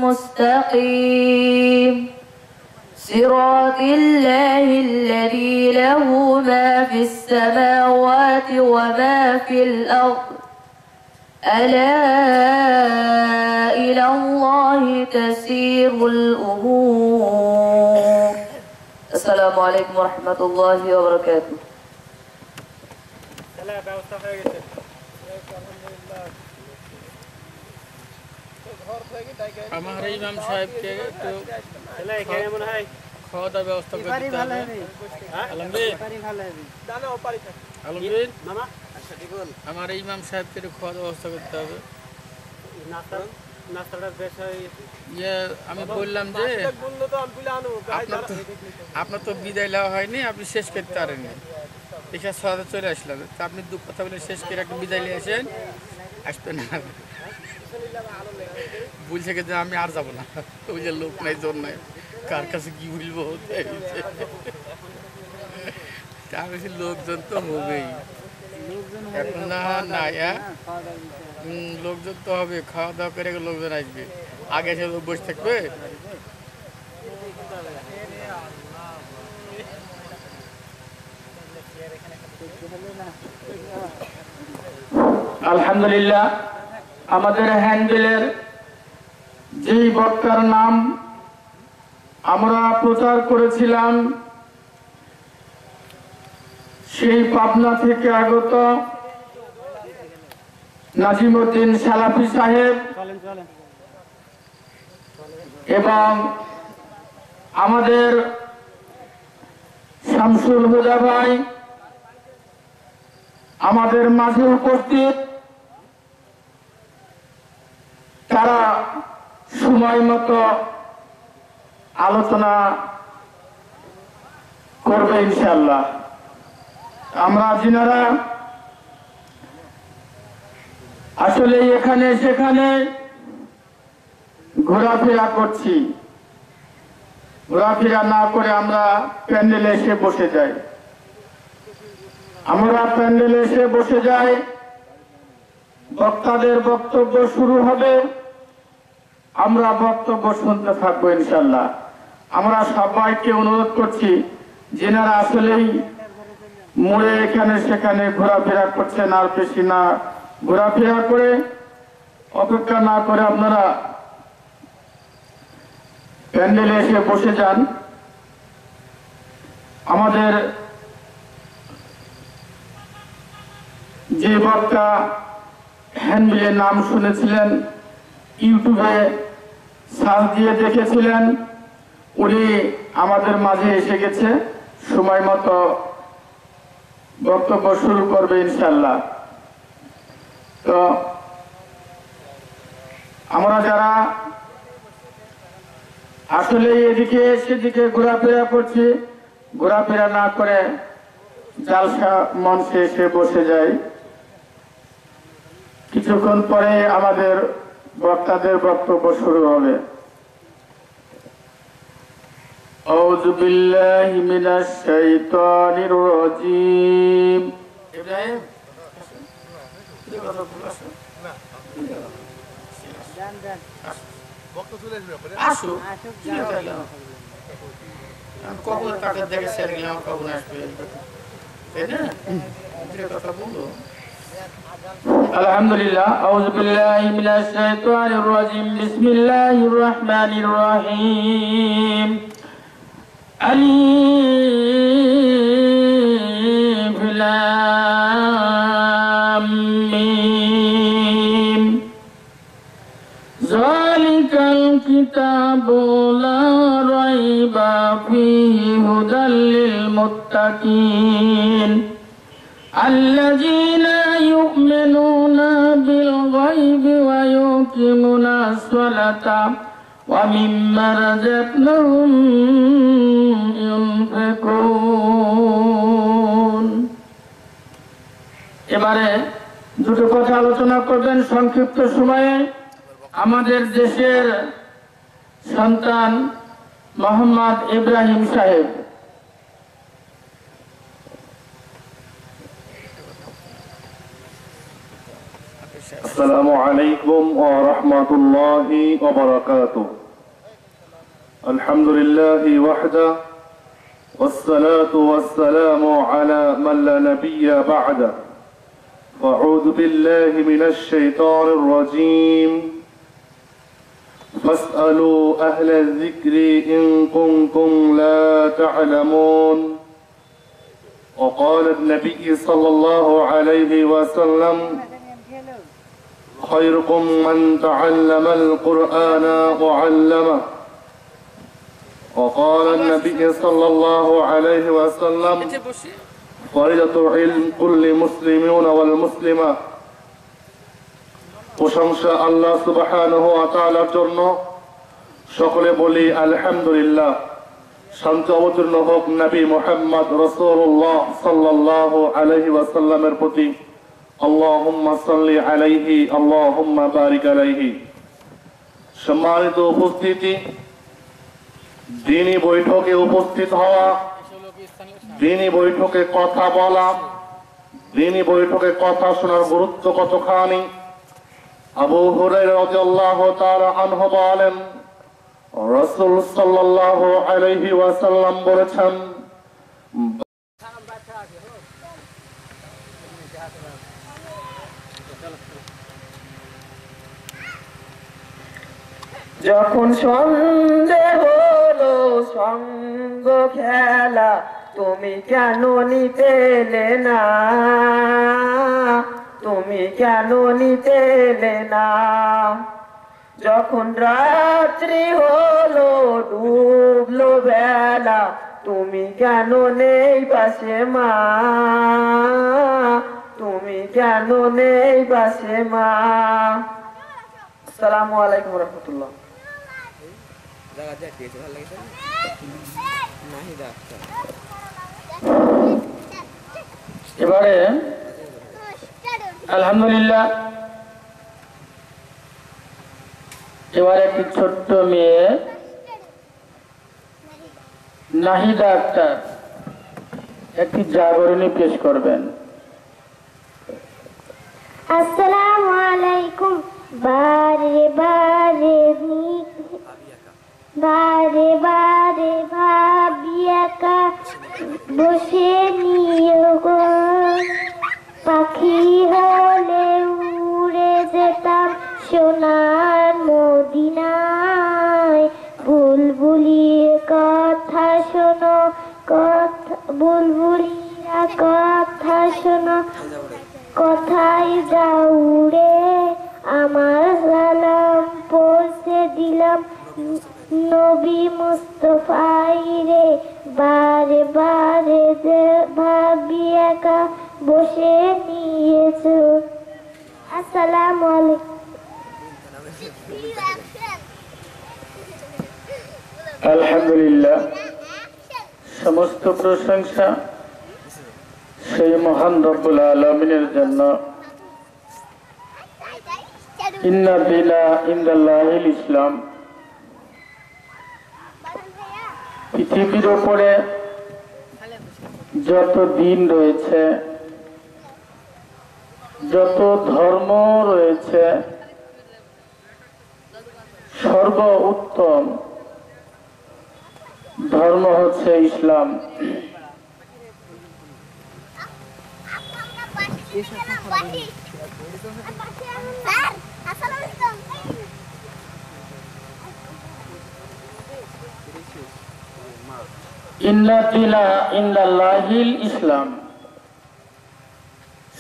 مستقيم صراط الله الذي له ما في السماوات وما في الأرض ألا إلى الله تسير الأمور. السلام عليكم ورحمة الله وبركاته. আমার ইমাম সাহেবকে একটু খাওয়া দাওয়ার ব্যবস্থা করে দিতে হবে। আলমগীর আমার ইমাম সাহেবকে একটু খাওয়া দাওয়ার ব্যবস্থা করতে হবে। আমি বললাম যে আপনার তো বিদায় নেওয়া হয়নি, আপনি শেষ করতে পারেননি, এখানে সরাতে চলে আসলাম। তা আপনি দু কথা বলে শেষ করে একটা বিদায় নিয়ে আসেন, আসবেন না বলছে যে আমি আর যাবো না, ওই যে লোক নাই জোর নাই, কার কাছে কি বলবো। আমি লোকজন তো হবেই, এখন না লোকজন তো হবে, খাওয়া দাওয়া করে লোকজন আসবে, আগে সে বসে থাকবে। আলহামদুলিল্লাহ, আমাদের হ্যান্ডেলের যেই বক্তার নাম আমরা প্রচার করেছিলাম সেই পাবনা থেকে আগত নাজিমউদ্দিন সালাফি সাহেব এবং আমাদের শামসুল হুদা ভাই আমাদের মাঝে উপস্থিত। তারা সময় মতো আলোচনা করবে ইনশাআল্লাহ। আমরা যিনারা আসলে এখানে সেখানে ঘোরাফেরা করছি, ঘোরাফেরা না করে আমরা প্যান্ডেলে এসে বসে যাই। আমরা প্যান্ডেলে এসে বসে যাই, বক্তাদের বক্তব্য শুরু হবে, আমরা বক্তব্য শুনতে থাকবো ইনশাআল্লাহ। আমরা সবাইকে অনুরোধ করছি, যেনারা আসলেই মোড়ে এখানে সেখানে ঘোরাফেরা করছেন, আর বেশি না ঘোরাফেরা করে অপেক্ষা না করে আপনারা প্যান্ডেলে এসে বসে যান। আমাদের যে বক্তা হ্যান্ডবিলের নাম শুনেছিলেন, ইউটিউবে সার্চ দিয়ে দেখেছিলেন, উনি আমাদের মাঝে এসে গেছে, সময় মতো বক্তব্য শুরু করবে ইনশাল্লাহ। তো আমরা যারা আসলে এদিকে সেদিকে ঘোরাফেরা করছি, ঘোরাফেরা না করে জালসা মঞ্চে এসে বসে যাই। কিছুক্ষণ পরে আমাদের বক্তাদের বক্তব্য শুরু হবে। আউযু বিল্লাহি মিনাশ শাইতানির রাজীম। ইব্রাহিম আসো, কখন তাকে দেখে সেরে গেলাম, কখন আসবে, তাই না? কথা বলবো। আলহামদুলিল্লাহ। আউযু বিল্লাহি মিনাশ শাইতানির রাজীম। বিসমিল্লাহির রহমানির রহিম। আলিফ লাম মিম। যালিকাল কিতাবু লা রাইবা ফীহি হুদাল লিল মুত্তাকিন আল্লাযীনা ইউমিনুনা বিল গায়বি ওয়া yuqimuna as-salata ওয়া মিম্মা রাযাকনাহুম ইউনফিকুন। এবারে দুটো কথা আলোচনা করবেন সংক্ষিপ্ত সময়ে আমাদের দেশের সন্তান মোহাম্মদ ইব্রাহিম সাহেব। السلام عليكم ورحمة الله وبركاته. الحمد لله وحده والصلاة والسلام على من لا نبي بعده. فأعوذ بالله من الشيطان الرجيم. فاسألوا أهل الذكر إن كنتم لا تعلمون. وقال النبي صلى الله عليه وسلم: خيركم من تعلم القرآن وعلمه. وقال النبي صلى الله عليه وسلم: فريضة علم كل مسلمون والمسلمة. প্রশংসা আল্লাহ সুবহানাহু ওয়া তাআলার জন্য, সকলে বলি আলহামদুলিল্লাহ। শান্তি অবতীর্ণ হোক নবী মুহাম্মদ রাসূলুল্লাহ সাল্লাল্লাহু আলাইহি ওয়াসাল্লামের প্রতি। আল্লাহুম্মা সাল্লি আলাইহি আল্লাহুম্মা বারিক আলাইহি। সম্মানিত উপস্থিতি, দ্বীনি বৈঠকে উপস্থিত হওয়া, দ্বীনি বৈঠকে কথা বলা, দ্বীনি বৈঠকে কথা শোনার গুরুত্ব কতখানি। আবু হুরায়রা রাদিয়াল্লাহু তাআলা আনহু বলেন, রাসূল সাল্লাল্লাহু আলাইহি ওয়াসাল্লাম বলেছেন, যখন সন্ধে হলো সঙ্গ খেলা, তুমি কেন নিতেলে না, তুমি কেন নিতেলে না। যখন রাত্রি হলো ডুবলো বেলা, তুমি কেন নেই পাশে মা, তুমি কেন নেই পাশে মা। আসসালামু আলাইকুম ওয়া রাহমাতুল্লাহ। এবারে আলহামদুলিল্লাহ, এবারে একটি ছোট্ট মেয়ে নাহিদা আক্তার একটি জাগরণী পেশ করবেন। আসসালামু আলাইকুম। বারে বারে বারে বারে ভাবি একা বসে নিও গো, পাখি হলে উড়ে যেতাম সোনার মদিনায়। বুলবুলির কথা শোনো, কথা বুলবুলিরা কথা শোনো, কোথায় যাও রে আমার সালাম পৌঁছে দিলাম নবী মুস্তফাই রে বারে বারে যে ভাবি একা বসে নিয়েছো। আসসালামু আলাইকুম। আলহামদুলিল্লাহ, সমস্ত প্রশংসা সেই মহান রব্বুল আলামিনের জন্য। ইন্না দিনা ইনদাল্লাহিল ইসলাম। পৃথিবীর উপরে যত দিন রয়েছে, যত ধর্ম রয়েছে, সর্ব উত্তম ধর্ম হচ্ছে ইসলাম। ইন্না দিনা ইনদাল্লাহিল ইসলাম।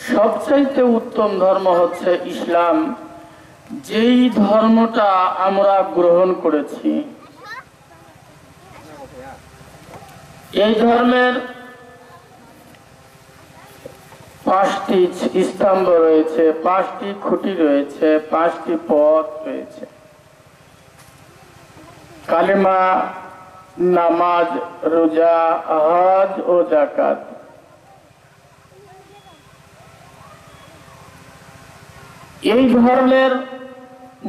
সবচাইতে উত্তম ধর্ম হচ্ছে ইসলাম, যেই ধর্মটা আমরা গ্রহণ করেছি। এই ধর্মের 5টি স্তম্ভ রয়েছে, 5টি খুঁটি রয়েছে, 5টি পথ রয়েছে। কালেমা, নামাজ, রোজা, হজ ও যাকাত। এই ধর্মের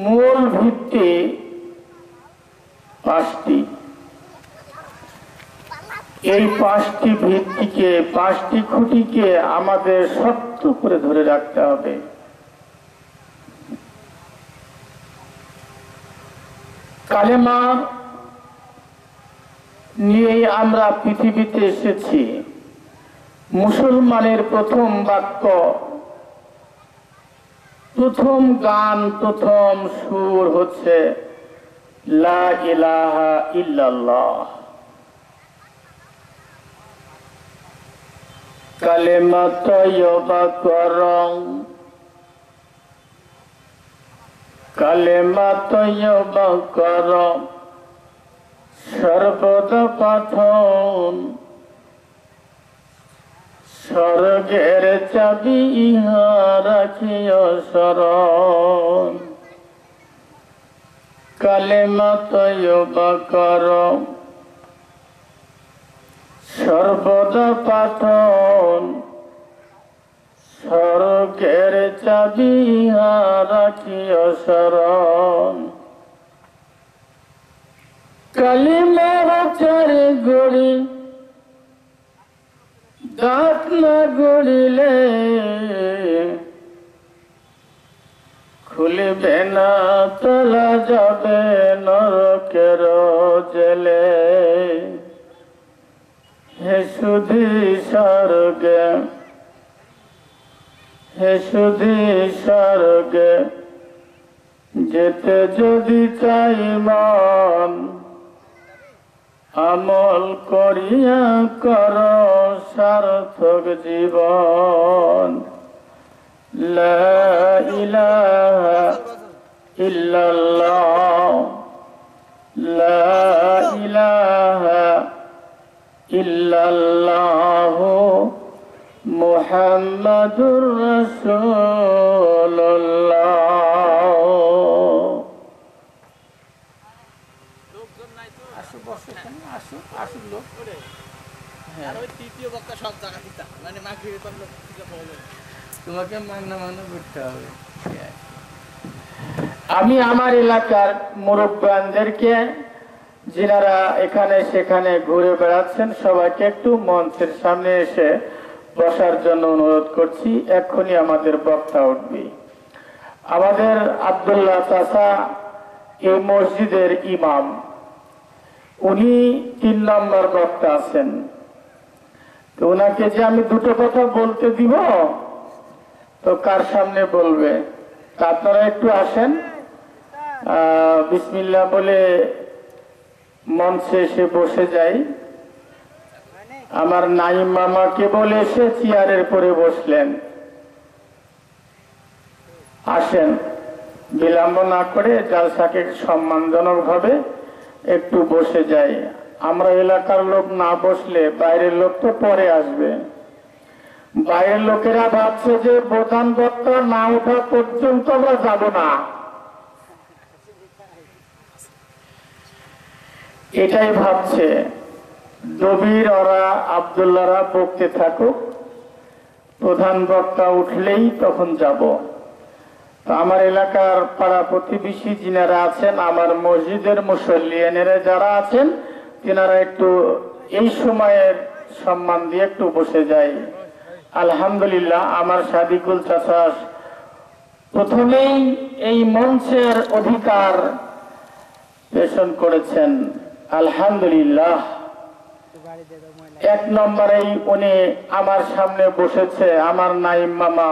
মূল ভিত্তি 5টি। এই 5টি ভিত্তিকে, 5টি খুঁটিকে আমাদের শক্ত করে ধরে রাখতে হবে। কালেমা নিয়েই আমরা পৃথিবীতে এসেছি। মুসলমানের প্রথম বাক্য, প্রথম গান, প্রথম সুর হচ্ছে লা ইলাহা ইল্লাল্লাহ। কালেমা তয়্যবা করং, কালেমা তয়্যবা করং সর্বদা পাঠন। স্বর্গের চাবি ইহা রাখিও শরণ। কালেমা তয়্যবা করং সর্বদা পাঠন। স্বর্গের চাবি ইহা রাখিও শরণ। কালেমার চারে গড়ি দাঁত না গড়িলে খুলবে না, তোলা যাবে নরকের জেলে। হে সুধী স্বর্গে, হে সুধী স্বর্গে যেতে যদি চাই মন, আমল করিয়া কর সার্থক জীবন। লা ইলাহা ইল্লাল্লাহ, লা ইলাহা ইল্লাল্লাহ মুহাম্মাদুর রাসূলুল্লাহ। তোমাকে মান্না করতে হবে। আমি আমার এলাকার মুরব্বানদেরকে, যারা এখানে সেখানে ঘুরে বেড়াচ্ছেন, সবাইকে একটু মঞ্চের সামনে এসে বসার জন্য অনুরোধ করছি। এক্ষুনি আমাদের বক্তা উঠবে। আমাদের আব্দুল্লাহ চাচা এই মসজিদের ইমাম, উনি 3 নম্বর বক্তা আছেন। তো ওনাকে যে আমি দুটো কথা বলতে দিব, তো কার সামনে বলবে? তা আপনারা একটু আসেন, বিসমিল্লাহ বলে মঞ্চে এসে বসে যাই। আমার নাইম মামাকে বলে এসে চেয়ারের পরে বসলেন। আসেন, বিলম্ব না করে জালসাকে সম্মানজনক ভাবে একটু বসে যাই। আমরা এলাকার লোক না বসলে বাইরের লোক তো পরে আসবে। বাইরের লোকেরা ভাবছে যে প্রধান বক্তা না ওঠা পর্যন্ত আমরা যাব না, এটাই ভাবছে। দবির ওরা আব্দুল্লাহরা বকতে থাকুক, প্রধান বক্তা উঠলেই তখন যাব। তো আমার এলাকার পাড়া প্রতিবেশী যিনারা আছেন, আমার মসজিদের মুসল্লিয়ানেরা যারা আছেন, তিনারা একটু এই সময়ের সম্মান দিয়ে একটু বসে যায়। আলহামদুলিল্লাহ, আমার সাদিকুল চাচা প্রথমেই এই মঞ্চের অধিকার পেশন করেছেন। আলহামদুলিল্লাহ, 1 নম্বরেই উনি আমার সামনে বসেছে। আমার নাইম মামা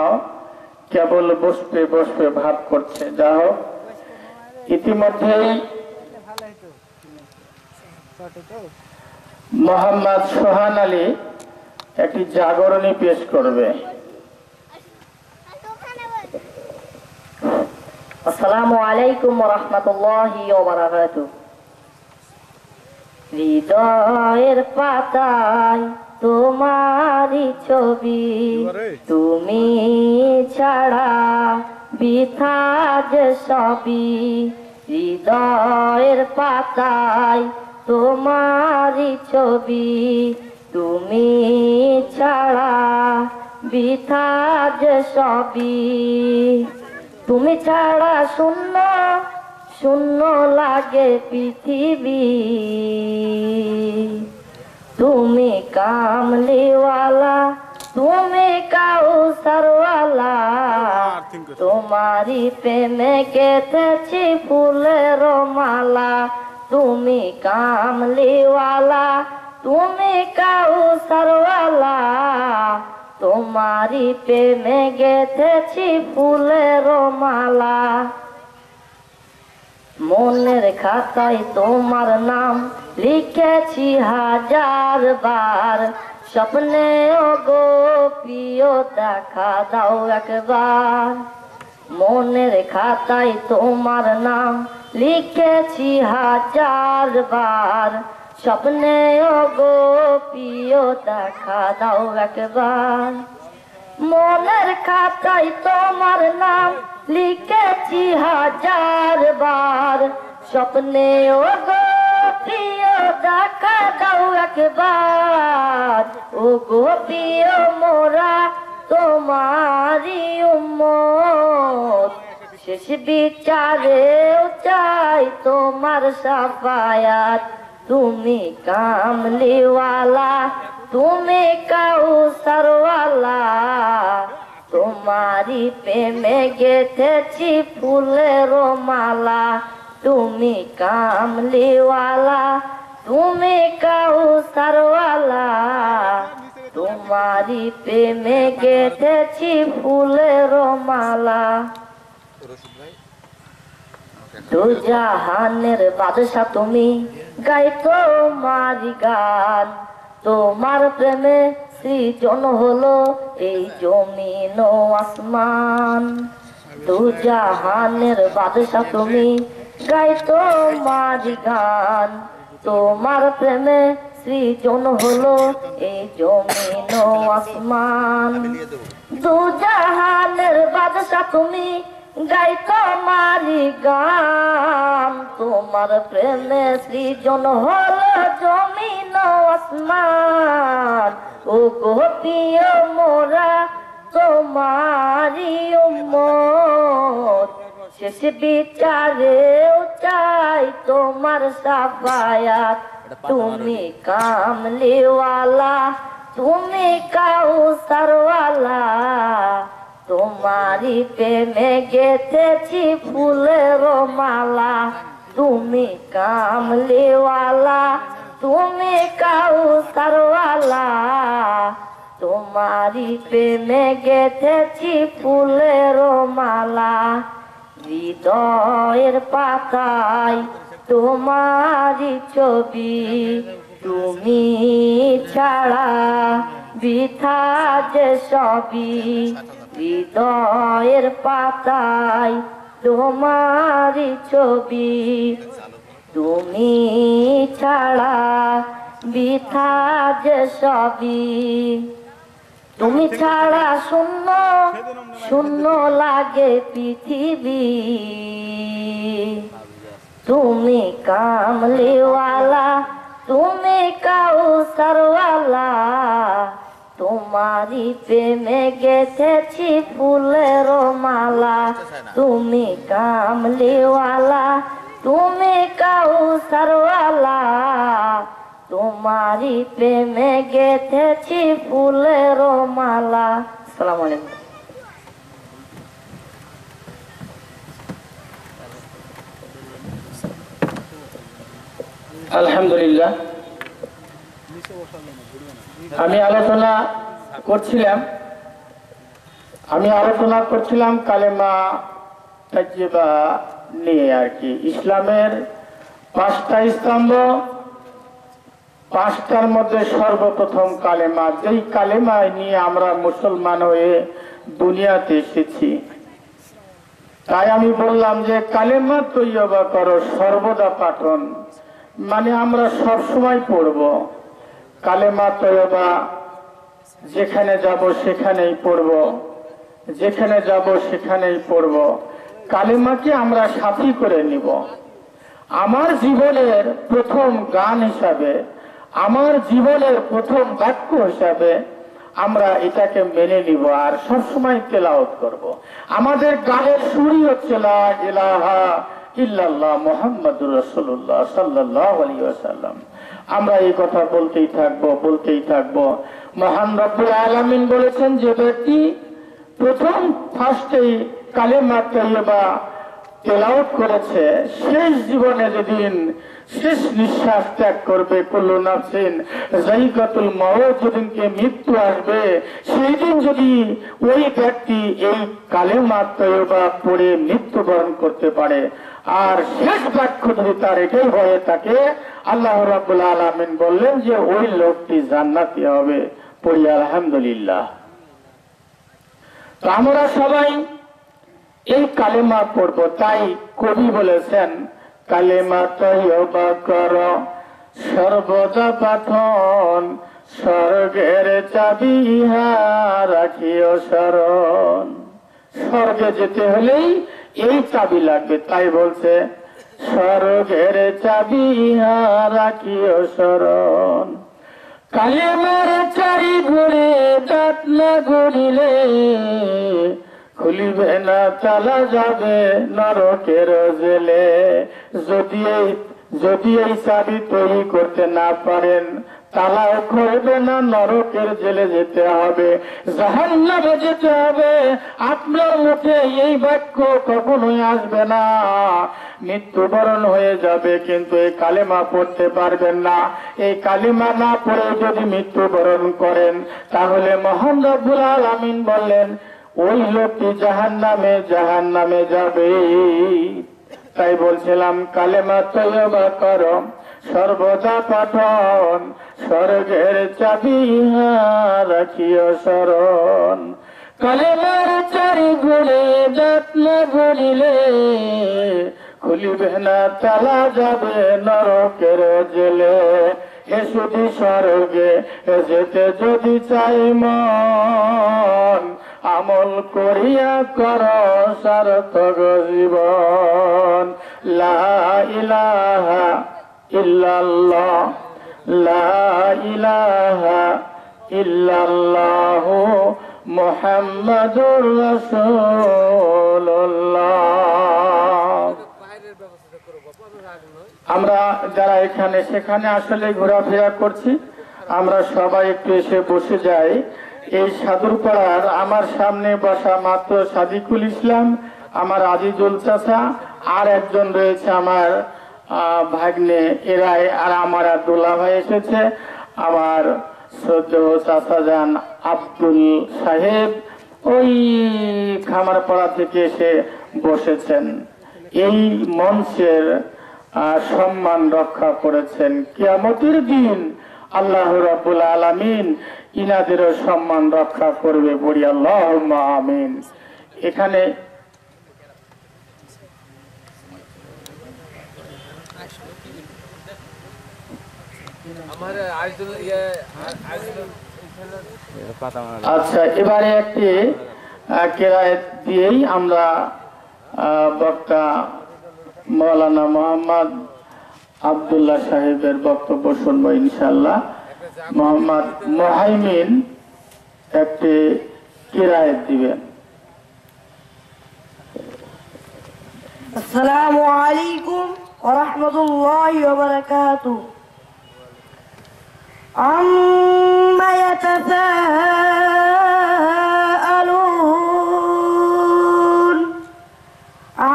কেবল বসবে বসবে ভাব করছে। যা হোক, ইতিমধ্যেই মোহাম্মদ সোহান আলী একটি জাগরণী পেশ করবে। আসসালামু আলাইকুম ওয়া রাহমাতুল্লাহি ওয়া বারাকাতুহু। হৃদয়ের পাতায় তোমারই ছবি, তুমি ছাড়া বৃথা যে সবই। হৃদয়ের পাতায় তোমারই ছবি, তুমি ছাড়া বৃথা যে সবই। তুমি ছাড়া শূন্য শূন্য লাগে পৃথিবী। তুমি কামলিওয়ালা, তুমি কাউসারওয়ালা। তোমারই প্রেমে গেঁথেছি ফুলের মালা। তুমি কামলিওয়ালা, তুমি কাউসারওয়ালা। তোমারই প্রেমে গেঁথেছি ফুলের মালা। মনের খাতায় তোমার নাম লিখেছি 1000 বার। স্বপ্নেও গো প্রিয় দেখা দাও একবার। মনের খাতায় তোমার নাম লিখেছি 1000 বার। স্বপ্নেও গো প্রিয় দেখা দাও একবার। মনের খাতায় তোমার নাম লিখেছি 1000 বার। স্বপ্নেও গো প্রিয় দেখা দাও একবার। ও গো প্রিয় মোরা তোমারই উম্মত। শেষ বিচারেও চাই তোমার শাফায়াত। তুমি কামলিওয়ালা, তুমি কাউসারওয়ালা। তোমারই প্রেমে গেঁথেছি ফুলের মালা। তুমি কামলিওয়ালা, তুমি কাউসারওয়ালা। তোমারই প্রেমে গেঁথেছি ফুলের মালা। দুজাহানের বাদশা তুমি, গাই তোমারই গান। তোমার প্রেমে সৃজন হলো এই জমিন ও আসমান। দুজাহানের বাদশা তুমি, গাই তোমারই গান। তোমার প্রেমে সৃজন হলো এই জমিন ও আসমান। দুজাহানের বাদশা তুমি, গাই তোমারই গান। তোমার প্রেমে সৃজন হলো জমিন ও আসমান। ও গো প্রিয় মোরা তোমারই উম্মত। শেষ বিচারেও চাই তোমার শাফায়াত। তুমি কামলিওয়ালা, তুমি কাউসারওয়ালা। তোমারই প্রেমে গেঁথেছি ফুলের মালা। তুমি কামলিওয়ালা, তুমি কাউসারওয়ালা। তোমারই প্রেমে গেঁথেছি ফুলের মালা। হৃদয়ের পাতায় তোমারই ছবি, তুমি ছাড়া বৃথা যে সবই, হৃদয়ের পাতায় তোমারই ছবি। তুমি ছাড়া বৃথা যে সবই, তুমি ছাড়া শূন্য শূন্য লাগে পৃথিবী। তুমি কামলিওয়ালা, তুমি কাউসারওয়ালা, তোমারই প্রেমে গেথেছি ফুলের মালা। তুমি কামলিওয়ালা, তুমি কাউসারওয়ালা, তোমারই প্রেমে গেথেছি ফুলের মালা। আসসালামু আলাইকুম। আলহামদুলিল্লাহ, আমি আলোচনা করছিলাম কালেমা তাইয়্যিবা নিয়ে আর কি। ইসলামের 5টা স্তম্ভ, 5টার মধ্যে সর্বপ্রথম কালেমা। যেই কালেমা নিয়ে আমরা মুসলমান হয়ে দুনিয়াতে এসেছি, তাই আমি বললাম যে কালেমা তাইয়্যিবা করো, সর্বদা পাঠন, মানে আমরা সব সময় পড়ব কালেমা তাইয়্যিবা। যেখানে যাব সেখানেই পড়ব, যেখানে যাব সেখানেই পড়ব। কালেমাকে আমরা সাথী করে নিব। আমার জীবনের প্রথম গান হিসাবে, আমার জীবনের প্রথম বাক্য হিসাবে আমরা এটাকে মেনে নিব আর সবসময় তেলাওয়াত করব। আমাদের গানের সুরই হচ্ছে লা ইলাহা ইল্লাল্লাহ মুহাম্মাদুর রাসূলুল্লাহ সাল্লাল্লাহু আলাইহি ওয়াসাল্লাম। আমরা এই কথা বলতেই থাকবো। মহান রব্বুল আলামিন বলেছেন, যে ব্যক্তি প্রথম ফার্স্টেই কালেমা তাইয়্যিবা তেলাওয়াত করেছে, শেষ জীবনে যেদিন শেষ নিঃশ্বাস ত্যাগ করবে, কুল্লু নাফসিন যায়িকাতুল মাউত, যেদিনকে মৃত্যু আসবে, সেই দিন যদি ওই ব্যক্তি এই কালেমা তাইয়্যিবা পড়ে মৃত্যুবরণ করতে পারে, আর শেষ বাক্য যদি তার এটাই হয়ে থাকে, আল্লাহ রাব্বুল আলামিন বললেন যে ওই লোকটি জান্নাতি হবে। পড়ি আলহামদুলিল্লাহ। তো আমরা সবাই এই কালেমা পড়ব। তাই কবি বলেছেন, কালেমা তাইয়্যিবা কর সর্বদা পাঠন, স্বর্গের চাবি ইহা রাখিও স্মরণ। স্বর্গে যেতে হলেই এই চাবি লাগবে, তাই বলছে স্বর্গের চাবি ইহা রাখিও স্মরণ। কালেমার চারি ঘুরে দাঁত না ঘুরিলে, খুলিবে না তালা, যাবে নরকের জেলে। যদি এই চাবি তৈরি করতে না পারেন, তালাও খুলবে না, নরকের জেলে যেতে হবে, জাহান্নামে যেতে হবে। আপনার মুখে এই বাক্য কখনোই আসবে না, মৃত্যুবরণ হয়ে যাবে, কিন্তু এই কালেমা পড়তে পারবেন না। এই কালেমা না পড়ে যদি মৃত্যুবরণ করেন, তাহলে মহান রব্বুল আলামিন বললেন ওই লোকটি জাহান্নামে যাবে। তাই বলছিলাম কালেমা তাইয়্যিবা করো সর্বদা পাঠন, স্বর্গের চাবি ইহা রাখিও স্মরণ। কালেমার চারি ঘুরে দাঁত না ঘুরিলে, খুলিবে না তালা, যাবে নরকের জেলে। এ শুধু স্বর্গে যেতে যদি চাই মন, আমল করিয়া কর সার্থক জীবন। লা ইলাহা ইল্লাল্লাহ, লা ইলাহা ইল্লাল্লাহু মুহাম্মাদুর রাসূলুল্লাহ। আমরা যারা এখানে সেখানে আসলে ঘোরাফেরা করছি, আমরা সবাই একটু এসে বসে যাই। এই সাদুরপাড়ার আমার সামনে বসা মাত্র সাদিকুল ইসলাম, আমার আজিজুল চাচা, আর একজন রয়েছে আমার ভাগ্নে এরাই, আর আমার আব্দুল্লাহ ভাই এসেছে, আমার শ্রদ্ধেয় চাচা যান আব্দুল সাহেব ওই খামারপাড়া থেকে এসে বসেছেন। এই মঞ্চের সম্মান রক্ষা করেছেন। কিয়ামতের দিন আল্লাহ রাব্বুল আলামিন ইনাদেরও সম্মান রক্ষা করবে, বলি আল্লাহুম্মা আমিন। এখানে আচ্ছা, এবারে একটি কেরায়েত দিয়েই আমরা বক্তা মৌলানা মোহাম্মদ আব্দুল্লাহ সাহেবের বক্তব্য শুনবো ইনশাআল্লাহ। মোহাম্মদ মুহাইমিন একটি কেরায়েত দিবেন। আসসালামু আলাইকুম ওয়া রাহমাতুল্লাহি ওয়া বারাকাতুহু। আম্মা ইয়াতাসাআলুন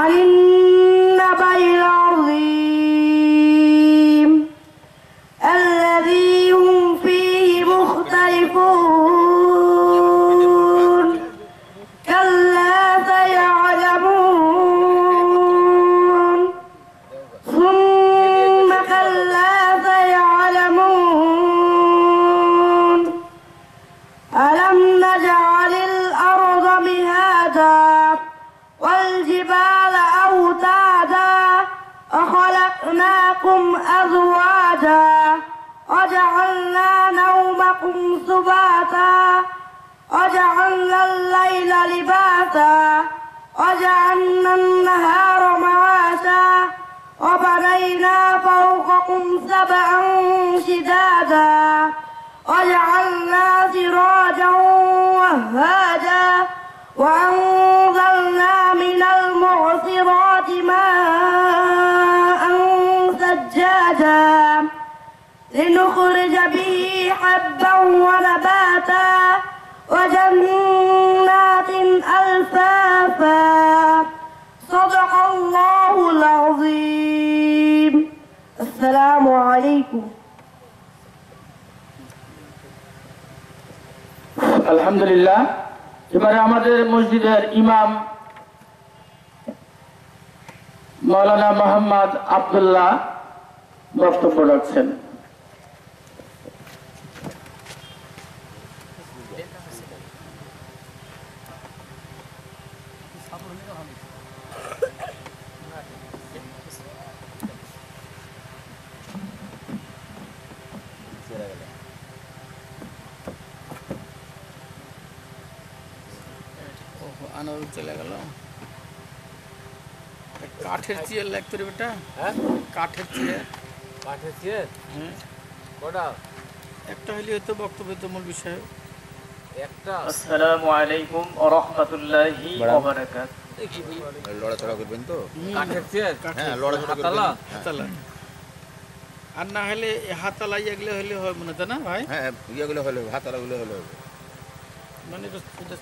আনিন নাবাইল আযীম আল্লাযী হুম ফীহি মুখতালিফুন কাল্লা সায়া'লামুন সুম্মা কাল্লা সায়া'লামুন আলাম নাজআলিল আরদা মিহাদা ওয়াল জিবালা আওতাদা وخلقناكم أزواجا وجعلنا نومكم سباتا وجعلنا الليل لباسا وجعلنا النهار معاشا وبنينا فوقكم سبعا شدادا وجعلنا سراجا وهاجا وأنزلنا من المعصرات ماء ثجاجا لنخرج به حبا ونباتا وجنات ألفافا صدق الله العظيم السلام عليكم আলহামদুলিল্লাহ। এবারে আমাদের মসজিদের ইমাম মাওলানা মোহাম্মদ আব্দুল্লাহ বক্তব্য রাখছেন। আনার চলে গেল। কাঠের চেয়ার লাগতো রে বেটা। হ্যাঁ, কাঠের চেয়ার। কাঠের চেয়ার? হ্যাঁ, কটা? একটা হইলে হয়তো বক্তব্য তো মূল বিষয় একটা। আসসালামু আলাইকুম ওয়া রাহমাতুল্লাহি ওয়া বারাকাতুহু। লড়াচড়া করবেন তো? কাঠের চেয়ার? হ্যাঁ, লড়াচড়া করবেন। হাতালা? হাতালা। আর না হলে হাতালা এগুলো হলে হয় মনে হয় না ভাই? হ্যাঁ, ইয়েগুলো হলো, হাতালাগুলো হলো। মানে এটা